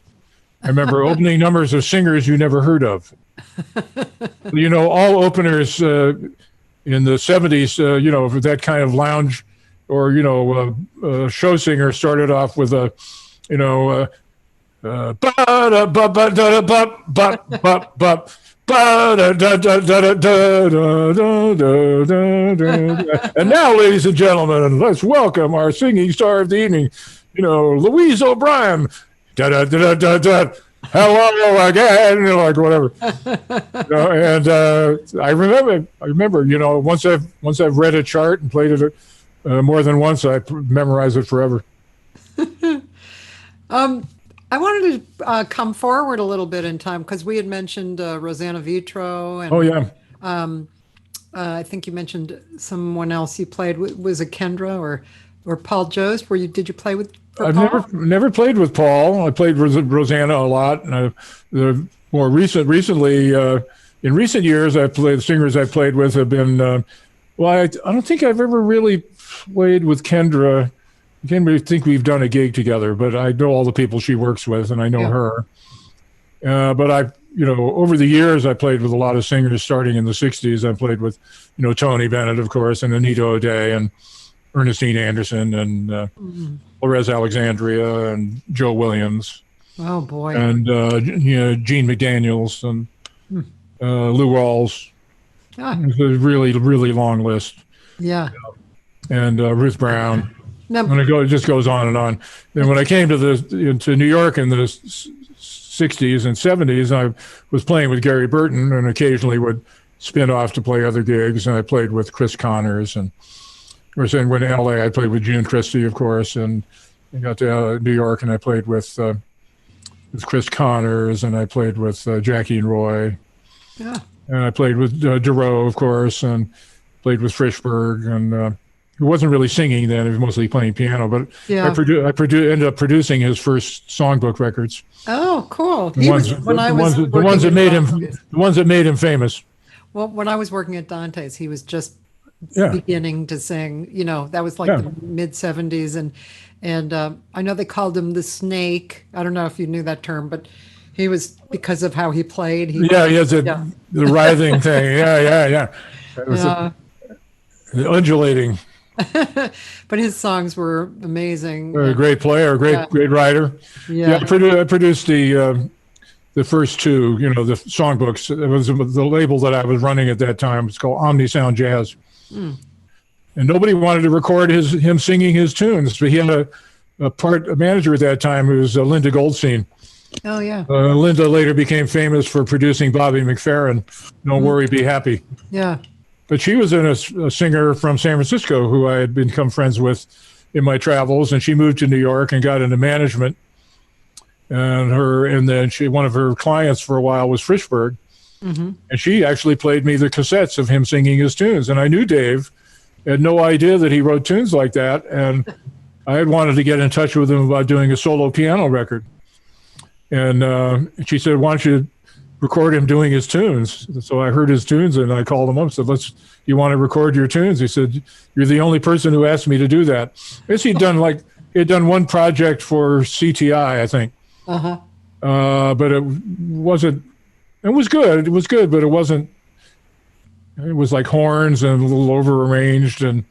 I remember opening numbers of singers you never heard of. All openers in the 70s, for that kind of lounge or, show singer started off with a, and now, ladies and gentlemen, let's welcome our singing star of the evening, Louise O'Brien. Da da da da da. Hello again, like whatever. And I remember, once I've read a chart and played it more than once, I memorize it forever. I wanted to come forward a little bit in time because we had mentioned Rosanna Vitro and Oh yeah. I think you mentioned someone else you played with. Was it Kendra or Paul Jost? Did you play with for I've Paul? never played with Paul. I played with Rosanna a lot, and the more recently in recent years, the singers I played with have been. I don't think I've ever really played with Kendra. I can't really think we've done a gig together, but I know all the people she works with, and I know her. But over the years, I played with a lot of singers. Starting in the '60s, I played with, Tony Bennett, of course, and Anita O'Day, and Ernestine Anderson, and Lorez Alexandria, and Joe Williams. Oh boy. And Gene McDaniels and Lou Rawls. It's a really, really long list. Yeah. And Ruth Brown. No, And it just goes on and on. Then when I came to New York in the '60s and '70s, I was playing with Gary Burton and occasionally would spin off to play other gigs. And I played with Chris Connors, and of course, and when in LA, I played with June Christie, of course, and I got to New York and I played with Chris Connors, and I played with Jackie and Roy, and I played with DeRoe, of course, and played with Frischberg, and he wasn't really singing then; he was mostly playing piano. But Yeah. ended up producing his first songbook records. Oh, cool. The ones that made him famous. Well, when I was working at Dante's, he was just Yeah. beginning to sing. That was like the mid '70s, and I know they called him the Snake. I don't know if you knew that term, but he was because of how he played. He has the writhing thing. Yeah. It was the undulating. But his songs were amazing. A great player, great writer. Yeah. I produced the first two, the songbooks. It was the label that I was running at that time. It's called Omni Sound Jazz. And nobody wanted to record him singing his tunes, but he had a manager at that time who was Linda Goldstein. Oh yeah. Linda later became famous for producing Bobby McFerrin. Don't Worry, Be Happy. Yeah. But she was a singer from San Francisco who I had become friends with in my travels, and she moved to New York and got into management. And then one of her clients for a while was Frischberg, and she actually played me the cassettes of him singing his tunes. And I knew Dave, had no idea that he wrote tunes like that, and I had wanted to get in touch with him about doing a solo piano record. And she said, "Why don't you record him doing his tunes?" So I heard his tunes and I called him up and said, "You want to record your tunes?" He said, "You're the only person who asked me to do that." I guess he'd done one project for CTI, I think. But it was good. It was good, but it wasn't It was like horns and a little over arranged, and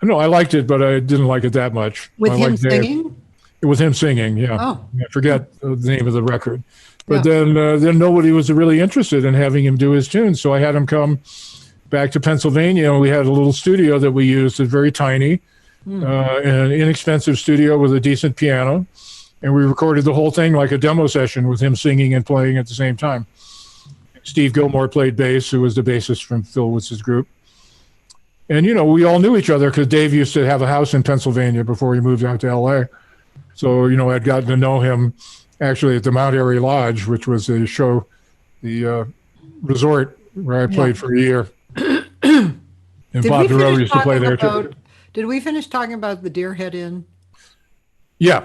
I know I liked it, but I didn't like it that much. With I him liked Dave. singing? It was him singing. Yeah, Oh, I forget the name of the record. But yeah. then nobody was really interested in having him do his tunes, so I had him come back to Pennsylvania, and we had a little studio that we used. It's very tiny, an inexpensive studio with a decent piano, and we recorded the whole thing like a demo session with him singing and playing at the same time. Steve Gilmore played bass, who was the bassist from Phil Witz's group. And, we all knew each other because Dave used to have a house in Pennsylvania before he moved out to LA. So, I'd gotten to know him actually at the Mount Airy Lodge, which was the resort where I played for a year. And Bob Duro used to play there too. Did we finish talking about the Deer Head Inn? Yeah.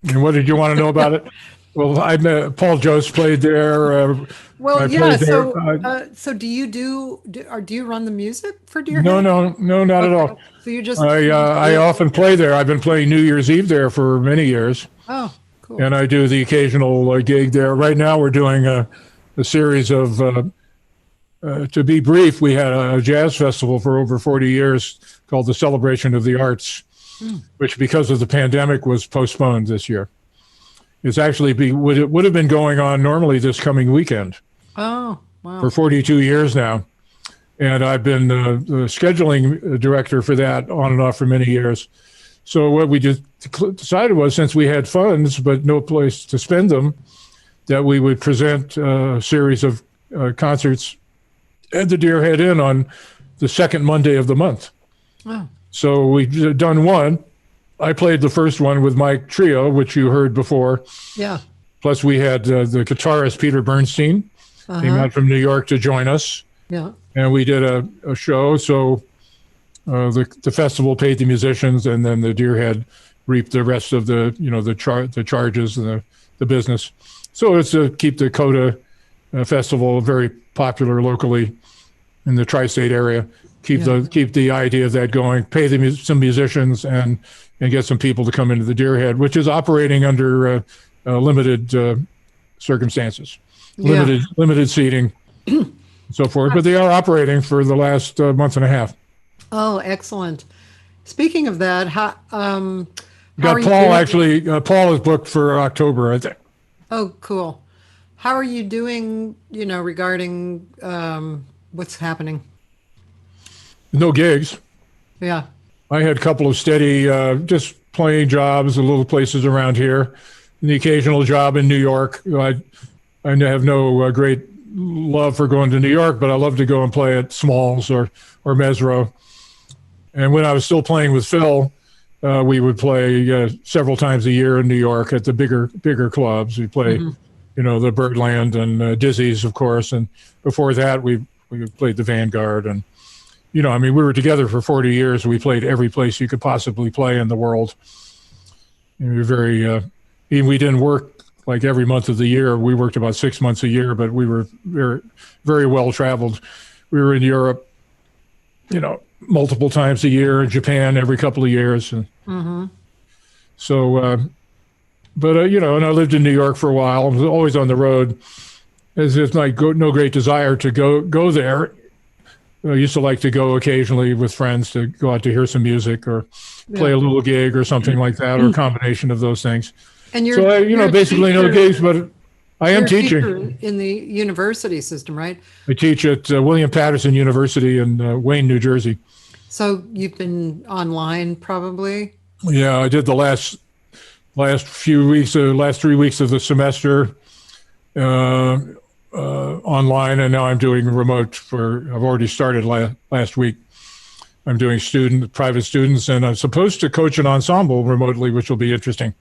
And what did you want to know about it? Well, I met Paul Jost played there. Well, yeah. So do you run the music for Deer Head? No, not at all. So you just I often play there. I've been playing New Year's Eve there for many years. Oh, cool. And I do the occasional gig there. Right now, we're doing a series of. To be brief, we had a jazz festival for over 40 years called the Celebration of the Arts, which because of the pandemic was postponed this year. It's actually would have been going on normally this coming weekend. Oh, wow. For 42 years now. And I've been the scheduling director for that on and off for many years. So what we just decided was, since we had funds but no place to spend them, that we would present a series of concerts at the Deer Head Inn on the second Monday of the month. Oh. So we've done one. I played the first one with my trio, which you heard before. Yeah. Plus we had the guitarist Peter Bernstein came out from New York to join us. Yeah. And we did a show. So the festival paid the musicians, and then the Deer Head reaped the rest of the charges and the business. So it's to keep the Coda Festival very popular locally in the tri-state area. Keep the idea of that going. Pay some musicians and get some people to come into the Deer Head, which is operating under limited circumstances, limited seating, and so forth. But they are operating for the last month and a half. Oh, excellent. Speaking of that, how Paul doing? Paul is booked for October, I think. Oh, cool. How are you doing, regarding what's happening? No gigs. Yeah. I had a couple of steady, just playing jobs, in little places around here, and the occasional job in New York. I have no great love for going to New York, but I love to go and play at Smalls or Mesro. And when I was still playing with Phil, we would play several times a year in New York at the bigger clubs. We play, the Birdland and Dizzy's, of course. And before that, we played the Vanguard. And, we were together for 40 years. We played every place you could possibly play in the world. And we were very, we didn't work like every month of the year. We worked about 6 months a year, but we were very, very well traveled. We were in Europe, multiple times a year, in Japan every couple of years. And so, but and I lived in New York for a while. I was always on the road, as if no great desire to go there. I used to like to go occasionally with friends to go out to hear some music or play a little gig or something like that, or a combination of those things. And you're basically no gigs, but I am teaching in the university system, right? I teach at William Patterson University in Wayne, New Jersey. So you've been online probably? Yeah, I did the last few weeks, last 3 weeks of the semester online, and now I'm doing remote I've already started last week. I'm doing private students, and I'm supposed to coach an ensemble remotely, which will be interesting.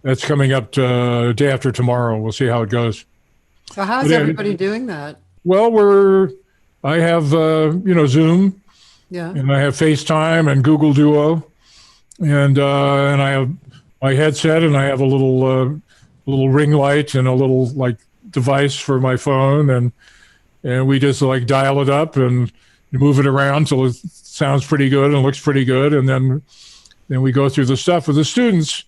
That's coming up day after tomorrow. We'll see how it goes. So how's everybody doing that? Well, I have, Zoom. Yeah. And I have FaceTime and Google Duo, and I have my headset, and I have a little ring light and a little device for my phone, and we just dial it up and move it around till it sounds pretty good and looks pretty good, and then we go through the stuff with the students.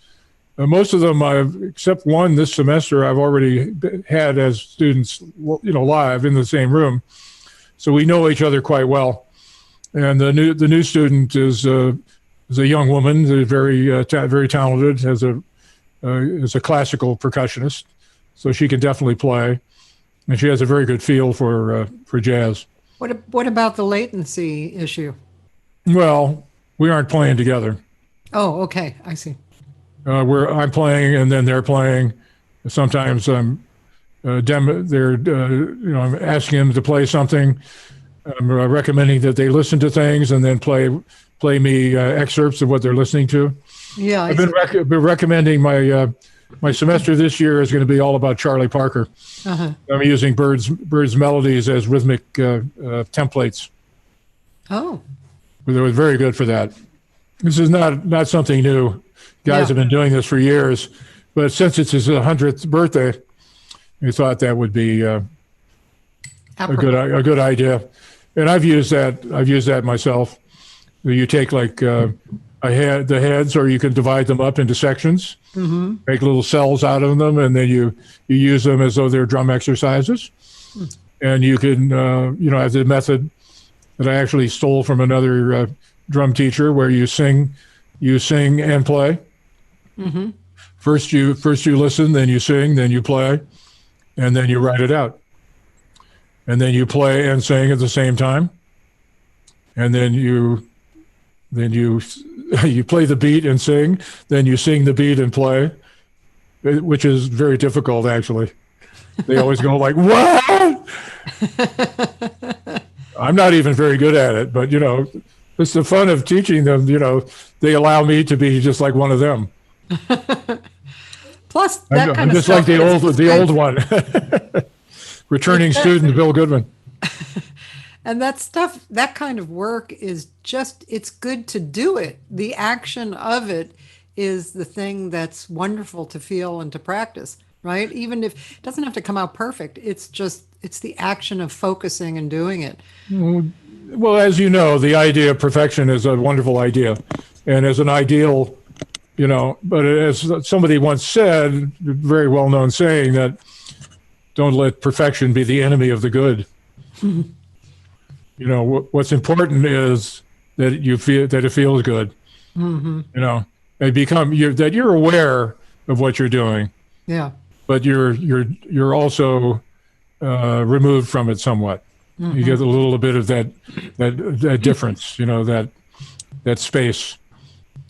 Most of them, except one this semester, I've already had as students, live in the same room. so we know each other quite well. And the new student is a young woman, very very talented, is a classical percussionist, so she can definitely play, and she has a very good feel for jazz. What about the latency issue? Well, we aren't playing together. Oh, okay, I see. I'm playing and then they're playing. Sometimes I'm I'm asking them to play something. I'm recommending that they listen to things and then play me excerpts of what they're listening to. Yeah, I've been recommending my semester this year is going to be all about Charlie Parker. Uh-huh. I'm using Bird's melodies as rhythmic templates. Oh, They were very good for that. This is not something new. Guys have been doing this for years, but since it's his 100th birthday, we thought that would be a good idea. And I've used that myself. You take like the heads, or you can divide them up into sections, make little cells out of them, and then you use them as though they're drum exercises. And you can have the method that I actually stole from another drum teacher, where you sing and play. Mm-hmm. First you listen, then you sing, then you play, and then you write it out. And then you play and sing at the same time. And then you play the beat and sing, then you sing the beat and play, which is very difficult, actually. They always go like, "What?" I'm not even very good at it, but it's the fun of teaching them. They allow me to be just like one of them. Plus, I'm just like the old one, returning student Bill Goodwin. And that kind of work is it's good to do it. The action of it is the thing that's wonderful to feel and to practice, right? Even if it doesn't have to come out perfect, it's the action of focusing and doing it. Well, as you know, the idea of perfection is a wonderful idea, and as an ideal, but as somebody once said, a very well-known saying, that don't let perfection be the enemy of the good. What's important is that it feels good. And that you're aware of what you're doing. Yeah. But you're also removed from it somewhat. You get a little bit of that difference, that space.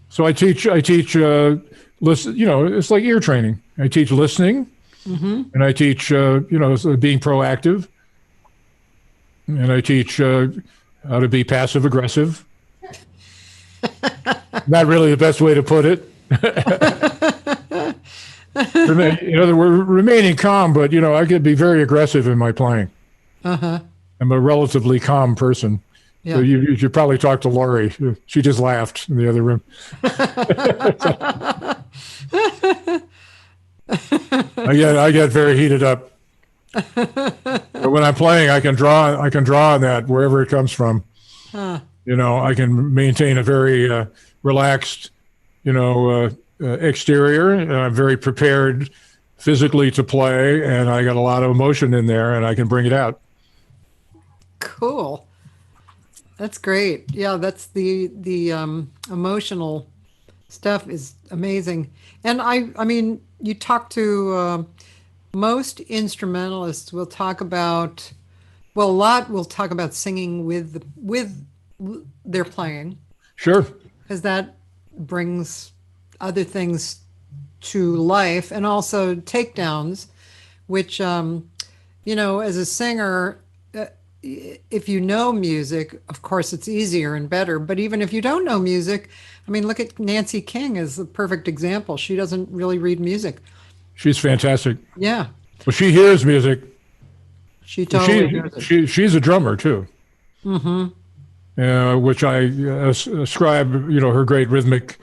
So I teach listen. It's like ear training. I teach listening, and I teach being proactive, and I teach how to be passive aggressive. Not really the best way to put it. In other words, remaining calm, but I could be very aggressive in my playing. I'm a relatively calm person. Yeah. So you should probably talk to Lori. She just laughed in the other room. I get very heated up. But when I'm playing, I can draw on that wherever it comes from. I can maintain a very relaxed, exterior, and I'm very prepared physically to play, and I got a lot of emotion in there, and I can bring it out. Cool. That's great. Yeah, that's the emotional stuff is amazing. And I mean, you talk to most instrumentalists will talk about, a lot will talk about singing with their playing. Sure. Because that brings other things to life, and also takedowns, which, as a singer, if you know music, of course, it's easier and better. But even if you don't know music, I mean, look at Nancy King as the perfect example. She doesn't really read music. She's fantastic. Yeah. Well, she hears music. She totally hears it. She's a drummer, too. Mm-hmm. Which I ascribe, her great rhythmic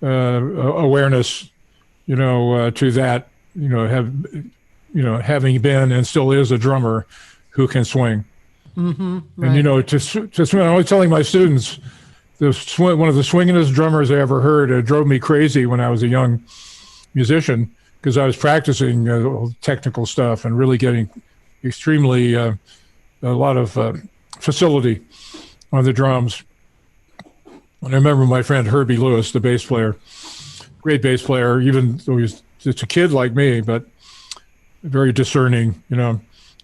awareness, to that, having been and still is a drummer who can swing. Mm-hmm, right. And to swing, I was telling my students, one of the swingingest drummers I ever heard. It drove me crazy when I was a young musician, because I was practicing technical stuff and really getting extremely a lot of facility on the drums. And I remember my friend Herbie Lewis, the bass player, great bass player, even though he was just a kid like me, but very discerning,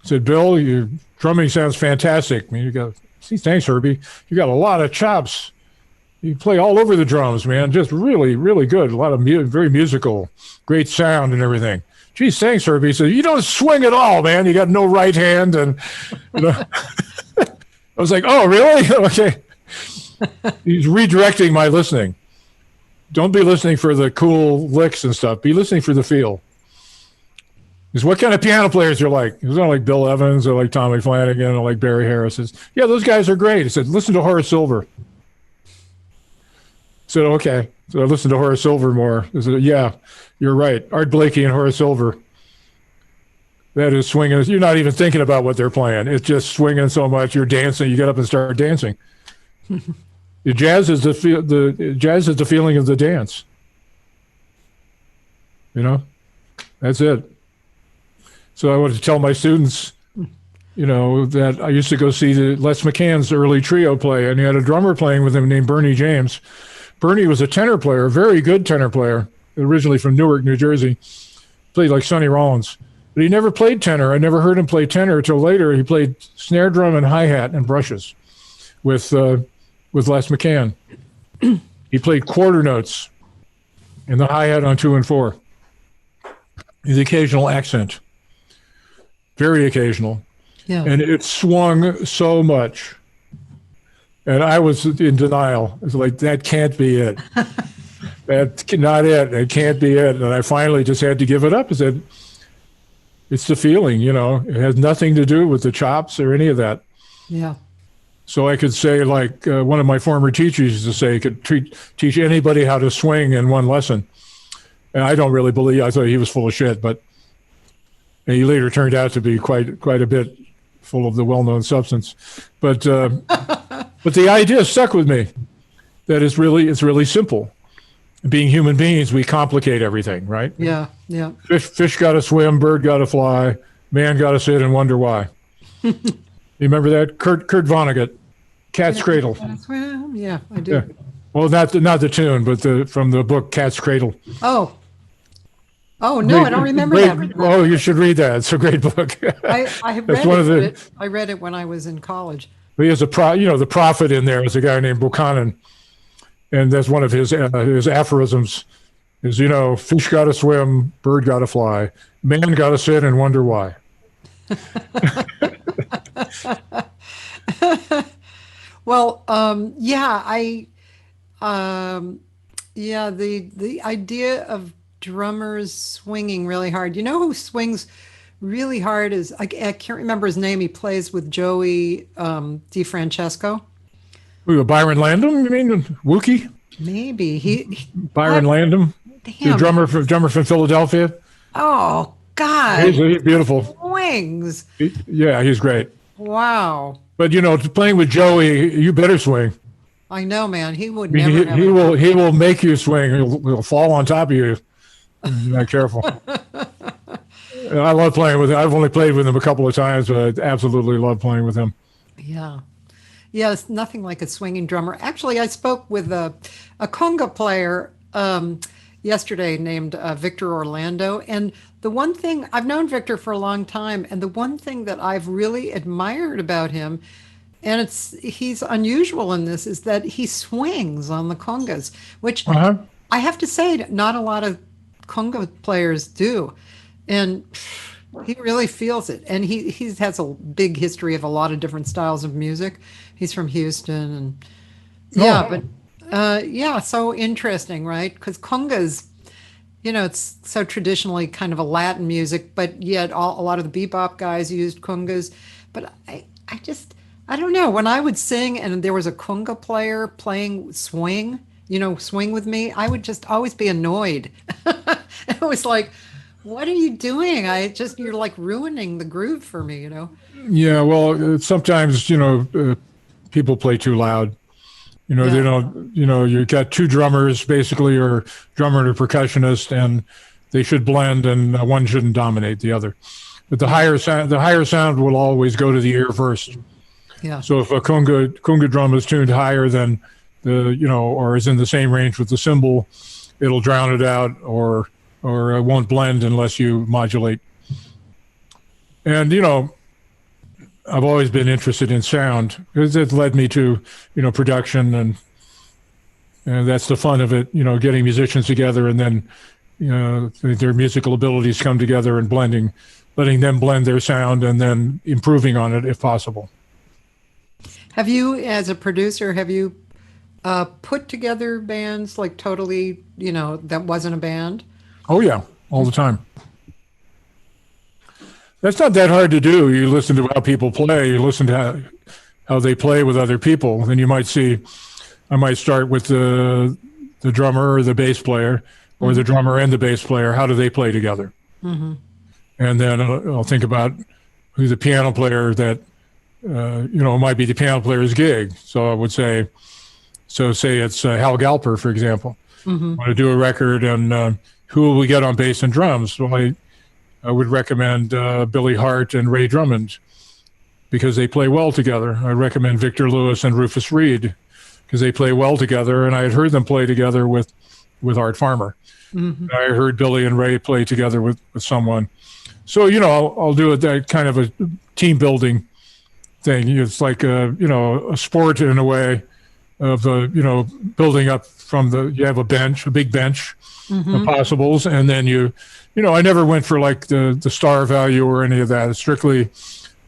said, Bill, your drumming sounds fantastic. I mean, you got, thanks, Herbie. You got a lot of chops. You play all over the drums, man. Just really, really good. A lot of very musical, great sound and everything. Geez, thanks, Herbie. He said, you don't swing at all, man. You got no right hand. And, I was like, oh, really? Okay. He's redirecting my listening. Don't be listening for the cool licks and stuff. Be listening for the feel. Because what kind of piano players you're like? It's not like Bill Evans or like Tommy Flanagan or like Barry Harris. Yeah, those guys are great. He said, listen to Horace Silver. I said, okay. So I listened to Horace Silver more. I said, yeah, you're right. Art Blakey and Horace Silver. That is swinging. You're not even thinking about what they're playing. It's just swinging so much. You're dancing. You get up and start dancing. The jazz is the feeling of the dance. That's it. So I want to tell my students, that I used to go see Les McCann's early trio play, and he had a drummer playing with him named Bernie James. Bernie was a tenor player, a very good tenor player, originally from Newark, New Jersey. Played like Sonny Rollins. But he never played tenor. I never heard him play tenor until later. He played snare drum and hi-hat and brushes with Les McCann. He played quarter notes in the hi-hat on 2 and 4. The occasional accent. Very occasional. Yeah. And it swung so much. And I was in denial. It was like, that can't be it. That's not it. It can't be it. And I finally just had to give it up. I said, it's the feeling, It has nothing to do with the chops or any of that. Yeah. So I could say, like one of my former teachers used to say, he could teach anybody how to swing in one lesson. And I don't really believe, I thought he was full of shit, but he later turned out to be quite a bit full of the well-known substance. But but the idea stuck with me that it's really simple. Being human beings, we complicate everything, right? Yeah, yeah. Fish got to swim, bird got to fly, man got to sit and wonder why. You remember that? Kurt Vonnegut, Cat's Cradle. Yeah, I do. Yeah. Well, not the tune, but from the book Cat's Cradle. Oh no, I don't remember that. Oh, you should read that. It's a great book. I read it. I read it when I was in college. He has the prophet in there is a guy named Buchanan, and that's one of his aphorisms. Is fish got to swim, bird got to fly, man got to sit and wonder why. Well, the idea of drummers swinging really hard. You know who swings really hard is, I can't remember his name. He plays with Joey DeFrancesco. Who, Byron Landon, you mean? Wookie? Maybe. Byron Landon? Damn. The drummer from Philadelphia? Oh, God. He's beautiful. Swings. He's great. Wow. But, playing with Joey, you better swing. I know, man. He would never. He will make you swing. He'll fall on top of you. You're not careful. I love playing with him. I've only played with him a couple of times, but I absolutely love playing with him. Yeah. Yeah, it's nothing like a swinging drummer. Actually, I spoke with a conga player yesterday named Victor Orlando. And the one thing, I've known Victor for a long time, and the one thing that I've really admired about him, and he's unusual in this, is that he swings on the congas, which I have to say, not a lot of conga players do. And he really feels it. And he has a big history of a lot of different styles of music. He's from Houston. And so interesting, right? Because congas, it's so traditionally kind of a Latin music, but yet a lot of the bebop guys used congas. But I don't know. When I would sing and there was a conga player playing swing with me, I would just always be annoyed. It was like, what are you doing? You're like ruining the groove for me, Yeah, well, sometimes, people play too loud. They don't, you got two drummers basically, or drummer and a percussionist, and they should blend and one shouldn't dominate the other. But the higher sound will always go to the ear first. Yeah. So if a conga drum is tuned higher than or is in the same range with the cymbal, it'll drown it out, or it won't blend unless you modulate. And I've always been interested in sound because it led me to production, and that's the fun of it. Getting musicians together and then their musical abilities come together and letting them blend their sound and then improving on it if possible. Have you, as a producer, put together bands like totally, that wasn't a band? Oh yeah, all the time. That's not that hard to do. You listen to how people play. You listen to how they play with other people. Then you might see, I might start with the drummer or the bass player, or the drummer and the bass player. How do they play together? Mm-hmm. And then I'll think about who the piano player that, it might be the piano player's gig. So I would say it's Hal Galper, for example. Mm-hmm. I want to do a record, and who will we get on bass and drums? Well, I would recommend Billy Hart and Ray Drummond because they play well together. I recommend Victor Lewis and Rufus Reid because they play well together, and I had heard them play together with Art Farmer. Mm-hmm. I heard Billy and Ray play together with someone. So, I'll do that kind of a team building thing. It's like a sport in a way of building up from you have a big bench mm-hmm. of possibles, and then I never went for like the star value or any of that. It's strictly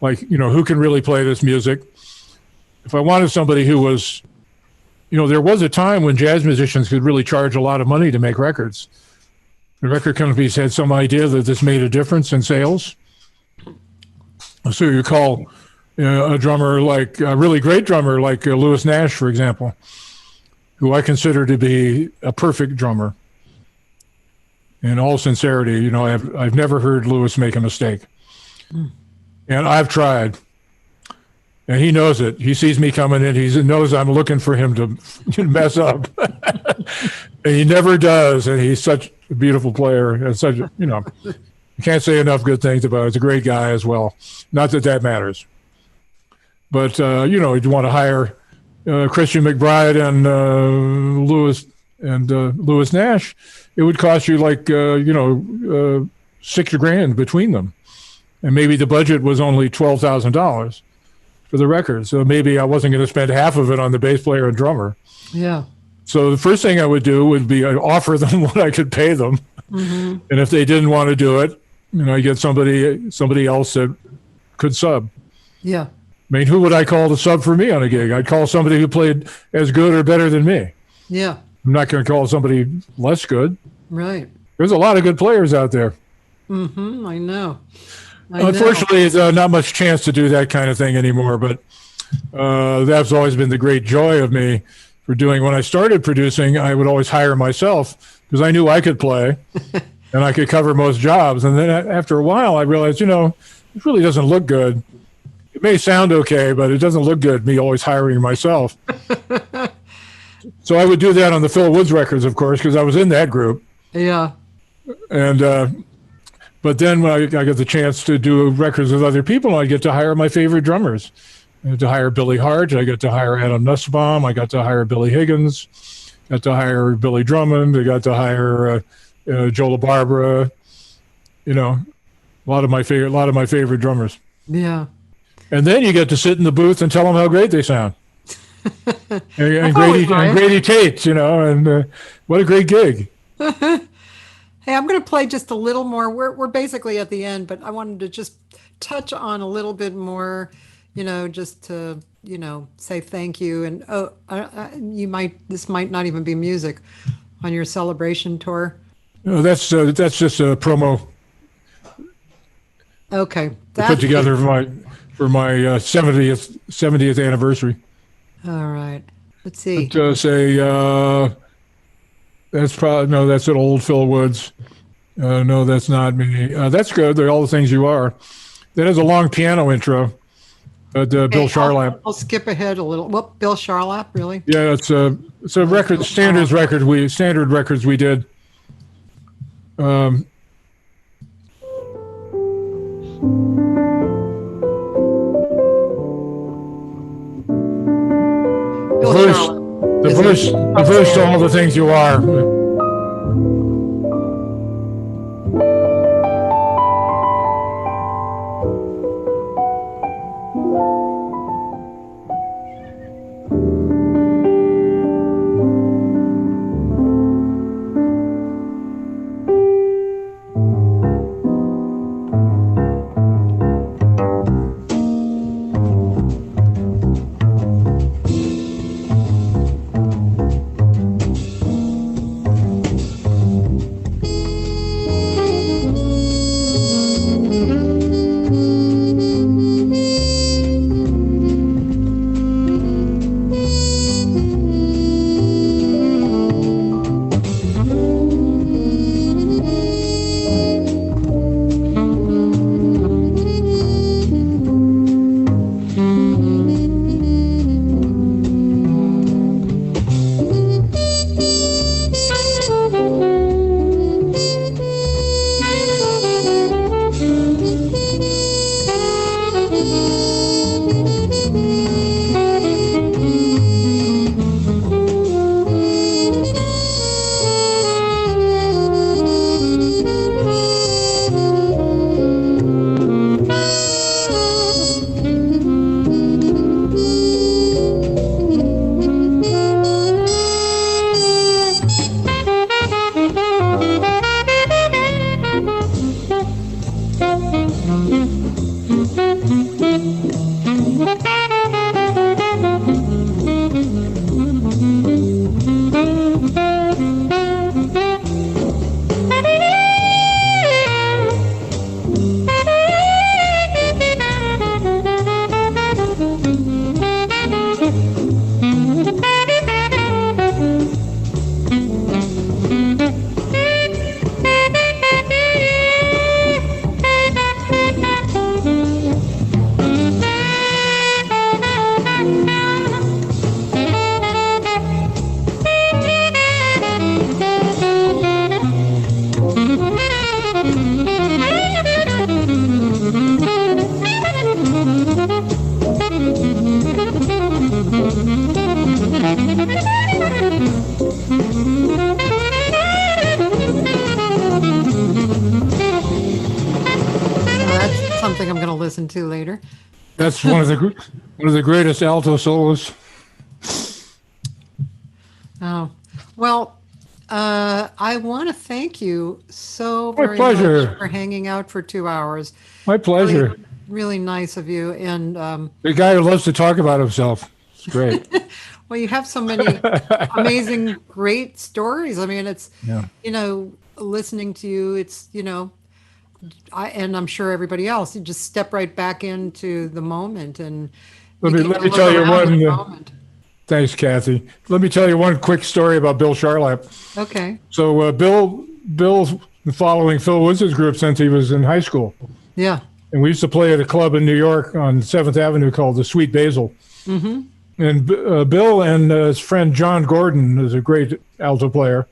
like who can really play this music. If I wanted somebody who was, there was a time when jazz musicians could really charge a lot of money to make records. The record companies had some idea that this made a difference in sales. So you call a drummer like a really great drummer like Louis Nash, for example, who I consider to be a perfect drummer. In all sincerity, I've never heard Louis make a mistake. And I've tried. And he knows it. He sees me coming in. He knows I'm looking for him to mess up. And he never does. And he's such a beautiful player. And such, you can't say enough good things about him. He's a great guy as well. Not that matters. But, you want to hire Christian McBride and Louis Nash. It would cost you like, $6,000 between them. And maybe the budget was only $12,000 for the record. So maybe I wasn't going to spend half of it on the bass player and drummer. Yeah. So the first thing I would do would be I'd offer them what I could pay them. Mm-hmm. And if they didn't want to do it, I get somebody else that could sub. Yeah. I mean, who would I call to sub for me on a gig? I'd call somebody who played as good or better than me. Yeah. I'm not going to call somebody less good. Right. There's a lot of good players out there. Mm-hmm. I know. Unfortunately, there's not much chance to do that kind of thing anymore, but that's always been the great joy of me for doing. When I started producing, I would always hire myself because I knew I could play and I could cover most jobs. And then after a while, I realized, it really doesn't look good. It may sound okay, but it doesn't look good, me always hiring myself. So I would do that on the Phil Woods records, of course, because I was in that group. Yeah. And but then when I got the chance to do records with other people, I get to hire my favorite drummers. I got to hire Billy Hart. I got to hire Adam Nussbaum. I got to hire Billy Higgins. Got to hire Billy Drummond. I got to hire Joe LaBarbera. A lot of my favorite drummers. Yeah. And then you get to sit in the booth and tell them how great they sound. and Grady Tate, and what a great gig. Hey, I'm going to play just a little more. We're basically at the end, but I wanted to just touch on a little bit more, just to, say thank you. And this might not even be music on your celebration tour. No, that's just a promo. Okay. Put together for my 70th anniversary. All right. Let's see. That's an old Phil Woods. No, that's not me. That's good. They're all the things you are. That has a long piano intro. Bill Charlap. I'll skip ahead a little. Well, Bill Charlap, really? Yeah, it's a record, standard records we did. Bill verse, Charlotte the is verse, the verse to all the things you are. That's something I'm going to listen to later. That's one of the greatest alto solos. Oh, well, I want to thank you so My very pleasure. much for hanging out for 2 hours. My pleasure. Really, really nice of you. And The guy who loves to talk about himself. It's great. well, you have so many amazing, great stories. I mean, it's, Yeah. listening to you, it's, and I'm sure everybody else, you just step right back into the moment and Let you me get let to me look tell you around in the one. moment. Thanks, Kathy. Let me tell you one quick story about Bill Charlap. Okay. So Bill's been following Phil Woods' group since he was in high school, Yeah. and we used to play at a club in New York on 7th Avenue called the Sweet Basil. Mm-hmm. And Bill and his friend John Gordon, who's a great alto player,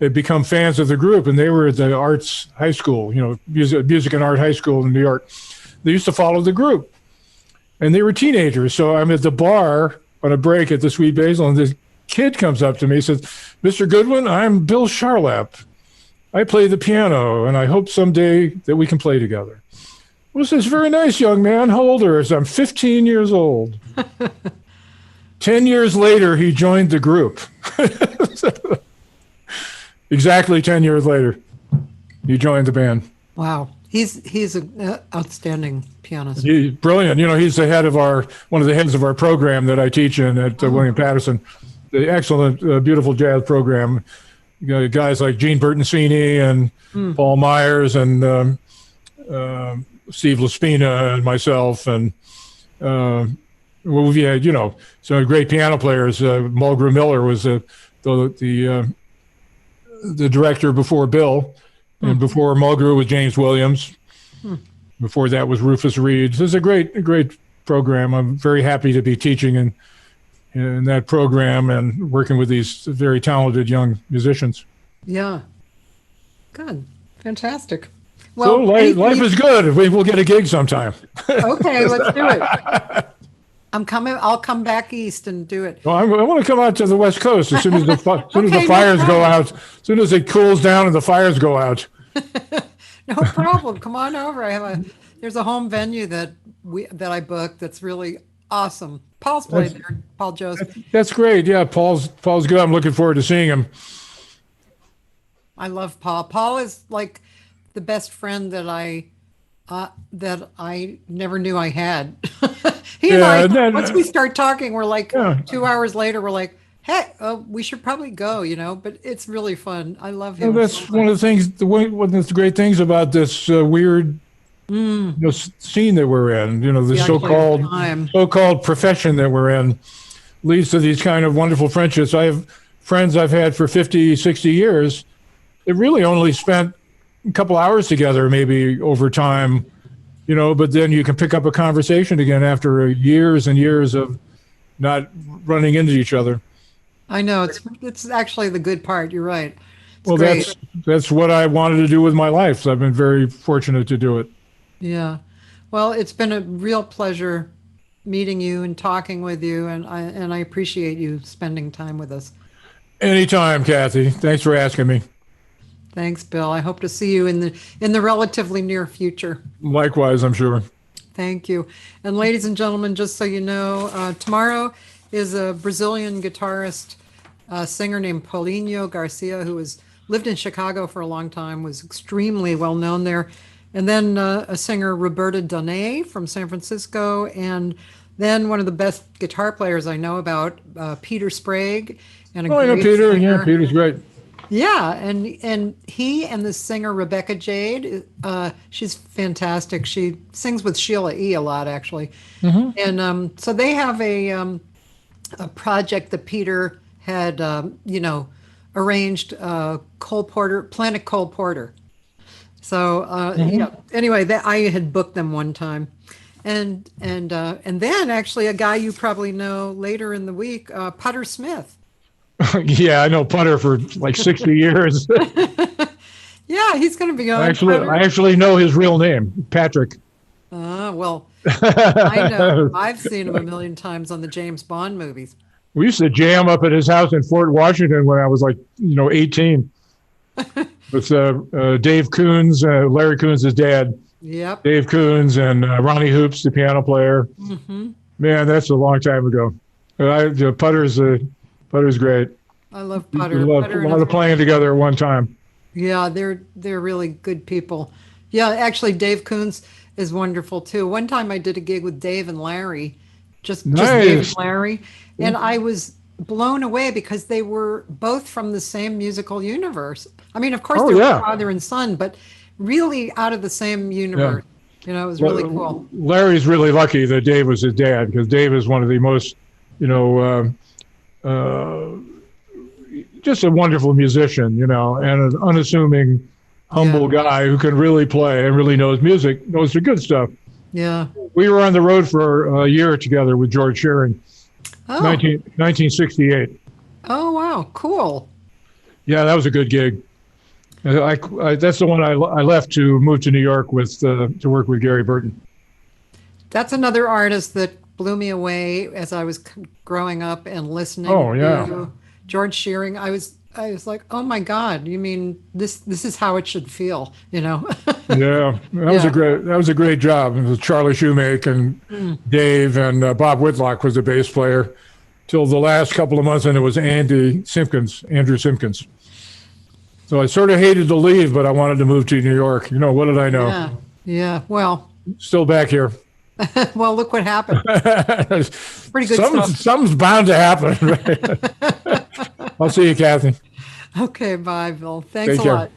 had become fans of the group, and they were at the arts high school, music and art high school in New York. They used to follow the group, and they were teenagers. So I'm at the bar on a break at the Sweet Basil, and this kid comes up to me and says, "Mr. Goodwin, I'm Bill Charlap. I play the piano, and I hope someday that we can play together." Well, says, "Very nice, young man. How old are you?" I said, "I'm 15 years old." 10 years later, he joined the group. Exactly 10 years later, he joined the band. Wow. He's an outstanding pianist. He's brilliant. He's the head of one of the heads of our program that I teach in at William Patterson. The excellent, beautiful jazz program. Guys like Gene Bertoncini and Paul Myers and Steve Laspina and myself and we've had some great piano players. Mulgrew Miller was the director before Bill, and before Mulgrew was James Williams. Before that was Rufus Reed. So it's a great program. I'm very happy to be teaching in that program and working with these very talented young musicians. Yeah. Good. Fantastic. So life is good. We'll get a gig sometime. Okay, let's do it. I'm coming. I'll come back east and do it. Well, I want to come out to the West Coast as soon as as soon as Okay, the no fires go problem. out. As soon as it cools down and the fires go out. No problem. Come on over. There's a home venue that I booked that's really awesome. Paul's played there. Paul Jost. That's great. Yeah, Paul's good. I'm looking forward to seeing him. I love Paul. Paul is like the best friend that I never knew I had. He and I, once we start talking, we're like 2 hours later, we're like, hey, we should probably go, but it's really fun. I love him. Well, that's one of the things, one of the great things about this weird scene that we're in, the so-called profession that we're in leads to these kind of wonderful friendships. I have friends I've had for 50, 60 years. They really only spent a couple hours together, maybe over time, but then you can pick up a conversation again after years and years of not running into each other. I know it's actually the good part. You're right. Well, great. That's what I wanted to do with my life. So I've been very fortunate to do it. Yeah. Well, it's been a real pleasure meeting you and talking with you, and I appreciate you spending time with us. Anytime, Cathy. Thanks for asking me. Thanks, Bill. I hope to see you in the relatively near future. Likewise, I'm sure. Thank you. And ladies and gentlemen, just so you know, tomorrow is a Brazilian guitarist, singer named Paulinho Garcia, who has lived in Chicago for a long time, was extremely well known there. And then a singer, Roberta Donay from San Francisco. And then one of the best guitar players I know about, Peter Sprague. And I know Peter. Singer. Yeah, Peter's great. Yeah, and he and the singer Rebecca Jade, she's fantastic. She sings with Sheila E. a lot, actually. Mm-hmm. And so they have a project that Peter had, arranged. Planet Cole Porter. So anyway, I had booked them one time, and then actually a guy you probably know later in the week, Putter Smith. Yeah, I know Putter for like 60 years. Yeah, he's going to be on. I actually know his real name, Patrick. Well, I know. I've seen him a million times on the James Bond movies. We used to jam up at his house in Fort Washington when I was 18. With Dave Coons, Larry Coons' dad. Yep. Dave Coons and Ronnie Hoops, the piano player. Mm-hmm. Man, that's a long time ago. Putter's great. I love Putter. A lot of playing together at one time. Yeah, they're really good people. Yeah, actually, Dave Coons is wonderful too. One time I did a gig with Dave and Larry, just Dave and Larry, and I was blown away because they were both from the same musical universe. I mean, of course, they were father and son, but really out of the same universe. Yeah. It was really cool. Larry's really lucky that Dave was his dad, because Dave is one of the most, just a wonderful musician, and an unassuming, humble guy who can really play and really knows music, knows the good stuff. Yeah. We were on the road for a year together with George Shearing, 1968. Oh, wow. Cool. Yeah, that was a good gig. That's the one I left to move to New York to work with Gary Burton. That's another artist that blew me away as I was growing up and listening to George Shearing. I was like, oh my God, you mean this is how it should feel, Yeah, that was a great job. It was Charlie Shoemake and Dave, and Bob Whitlock was the bass player till the last couple of months, and it was Andrew Simpkins. So I sort of hated to leave, but I wanted to move to New York. What did I know? Yeah. Well, still back here. Well, look what happened. Pretty good stuff. Something's bound to happen. Right? I'll see you, Cathy. Okay, bye, Bill. Thanks Take a care. lot.